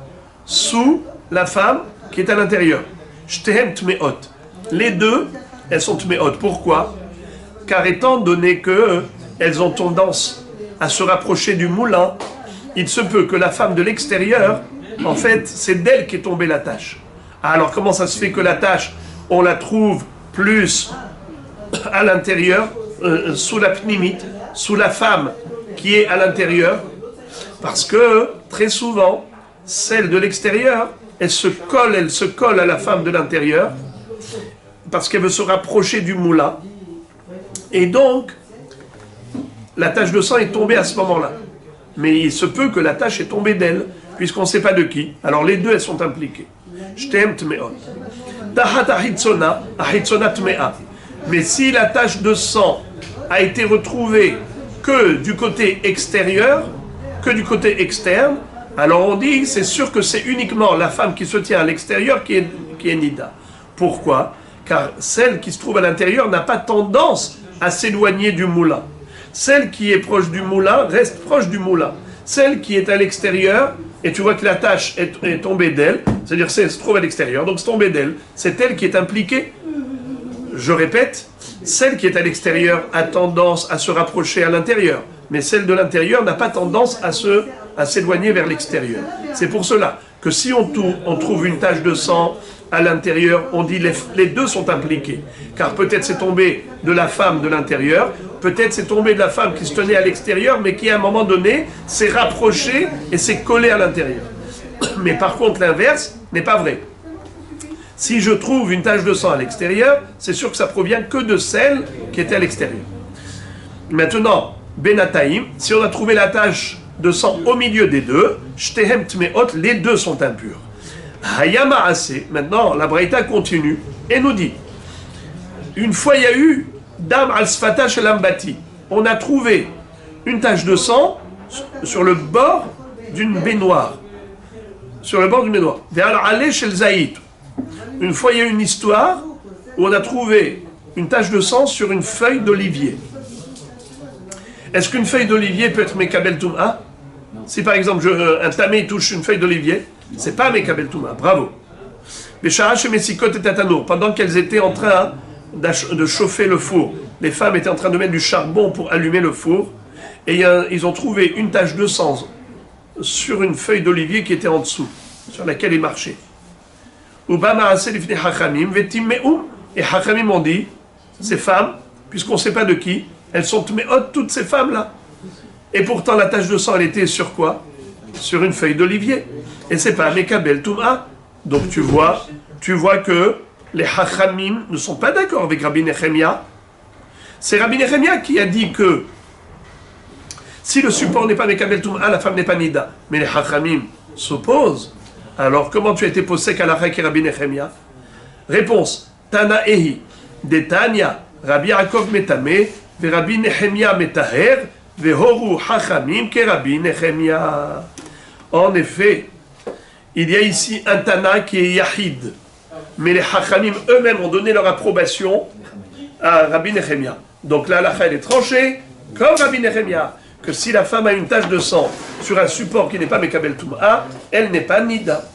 sous la femme qui est à l'intérieur. Shtehem Tmeot. Les 2, elles sont Tmeot. Pourquoi? Car étant donné qu'elles ont tendance à se rapprocher du moulin, il se peut que la femme de l'extérieur, en fait, c'est d'elle qu'est tombée la tache. Alors comment ça se fait que la tache, on la trouve plus à l'intérieur, sous la pnimite, sous la femme qui est à l'intérieur? Parce que très souvent, celle de l'extérieur, elle se colle à la femme de l'intérieur, parce qu'elle veut se rapprocher du moulin. Et donc, la tache de sang est tombée à ce moment-là. mais il se peut que la tache est tombée d'elle, puisqu'on ne sait pas de qui. Alors les deux, elles sont impliquées. Shtem tmeot. Tahat ahitzona, ahitzona tmea. Mais si la tache de sang a été retrouvée que du côté extérieur, que du côté externe, alors on dit, c'est sûr que c'est uniquement la femme qui se tient à l'extérieur qui est nida. Pourquoi? Car celle qui se trouve à l'intérieur n'a pas tendance à s'éloigner du moulin. Celle qui est proche du moulin reste proche du moulin. Celle qui est à l'extérieur, et tu vois que la tache est tombée d'elle, c'est-à-dire elle se trouve à l'extérieur, donc c'est tombé d'elle, c'est elle qui est impliquée. Je répète, celle qui est à l'extérieur a tendance à se rapprocher à l'intérieur, mais celle de l'intérieur n'a pas tendance à s'éloigner vers l'extérieur. C'est pour cela que si on trouve une tache de sang à l'intérieur, on dit les deux sont impliqués. Car peut-être c'est tombé de la femme de l'intérieur, peut-être c'est tombé de la femme qui se tenait à l'extérieur, mais qui à un moment donné s'est rapprochée et s'est collée à l'intérieur. Mais par contre l'inverse n'est pas vrai. Si je trouve une tache de sang à l'extérieur, c'est sûr que ça provient que de celle qui était à l'extérieur. Maintenant, Benataïm, si on a trouvé la tache de sang au milieu des deux, Shtehem Tmeot, les deux sont impurs. Hayama Ase, maintenant la Braïta continue et nous dit, une fois il y a eu Dam al-Sfata shel Ambati, on a trouvé une tache de sang sur le bord d'une baignoire. Sur le bord d'une baignoire. Ve'al shel Zaït. Une fois il y a eu une histoire où on a trouvé une tache de sang sur une feuille d'olivier. Est-ce qu'une feuille d'olivier peut être Mekabel Toum'a? Si par exemple un tamé touche une feuille d'olivier, c'est pas Mekabel Toum'a, bravo. Mais Sharash et Messikot et Tatanour, pendant qu'elles étaient en train de chauffer le four, les femmes étaient en train de mettre du charbon pour allumer le four, et ils ont trouvé une tache de sang sur une feuille d'olivier qui était en dessous, sur laquelle ils marchaient. Et Hachamim ont dit, ces femmes, puisqu'on ne sait pas de qui, elles sont tméot, toutes ces femmes-là. Et pourtant, la tache de sang, elle était sur quoi? Sur une feuille d'olivier. Et c'est pas Mekabel Toum'a. Donc tu vois que les Hachamim ne sont pas d'accord avec Rabbi Nechemia. C'est Rabbi Nechemia qui a dit que si le support n'est pas Mekabel Toum'a, la femme n'est pas Nida. Mais les Hachamim s'opposent. Alors comment tu as été posé qu'à la Rabbi Nechemia? Réponse. Tana Ehi. De Tanya. Rabbi Yaakov Metame. Ve Rabbi Nechemia Metaher. Ve Horu Hachamim ke Rabbi Nechemia. En effet, il y a ici un Tana qui est Yahid. Mais les Hachamim eux-mêmes ont donné leur approbation à Rabbi Nechemia. Donc là, la elle est tranchée, comme Rabbi Nechemia, que si la femme a une tache de sang sur un support qui n'est pas Mekabel Toum'a, elle n'est pas Nida.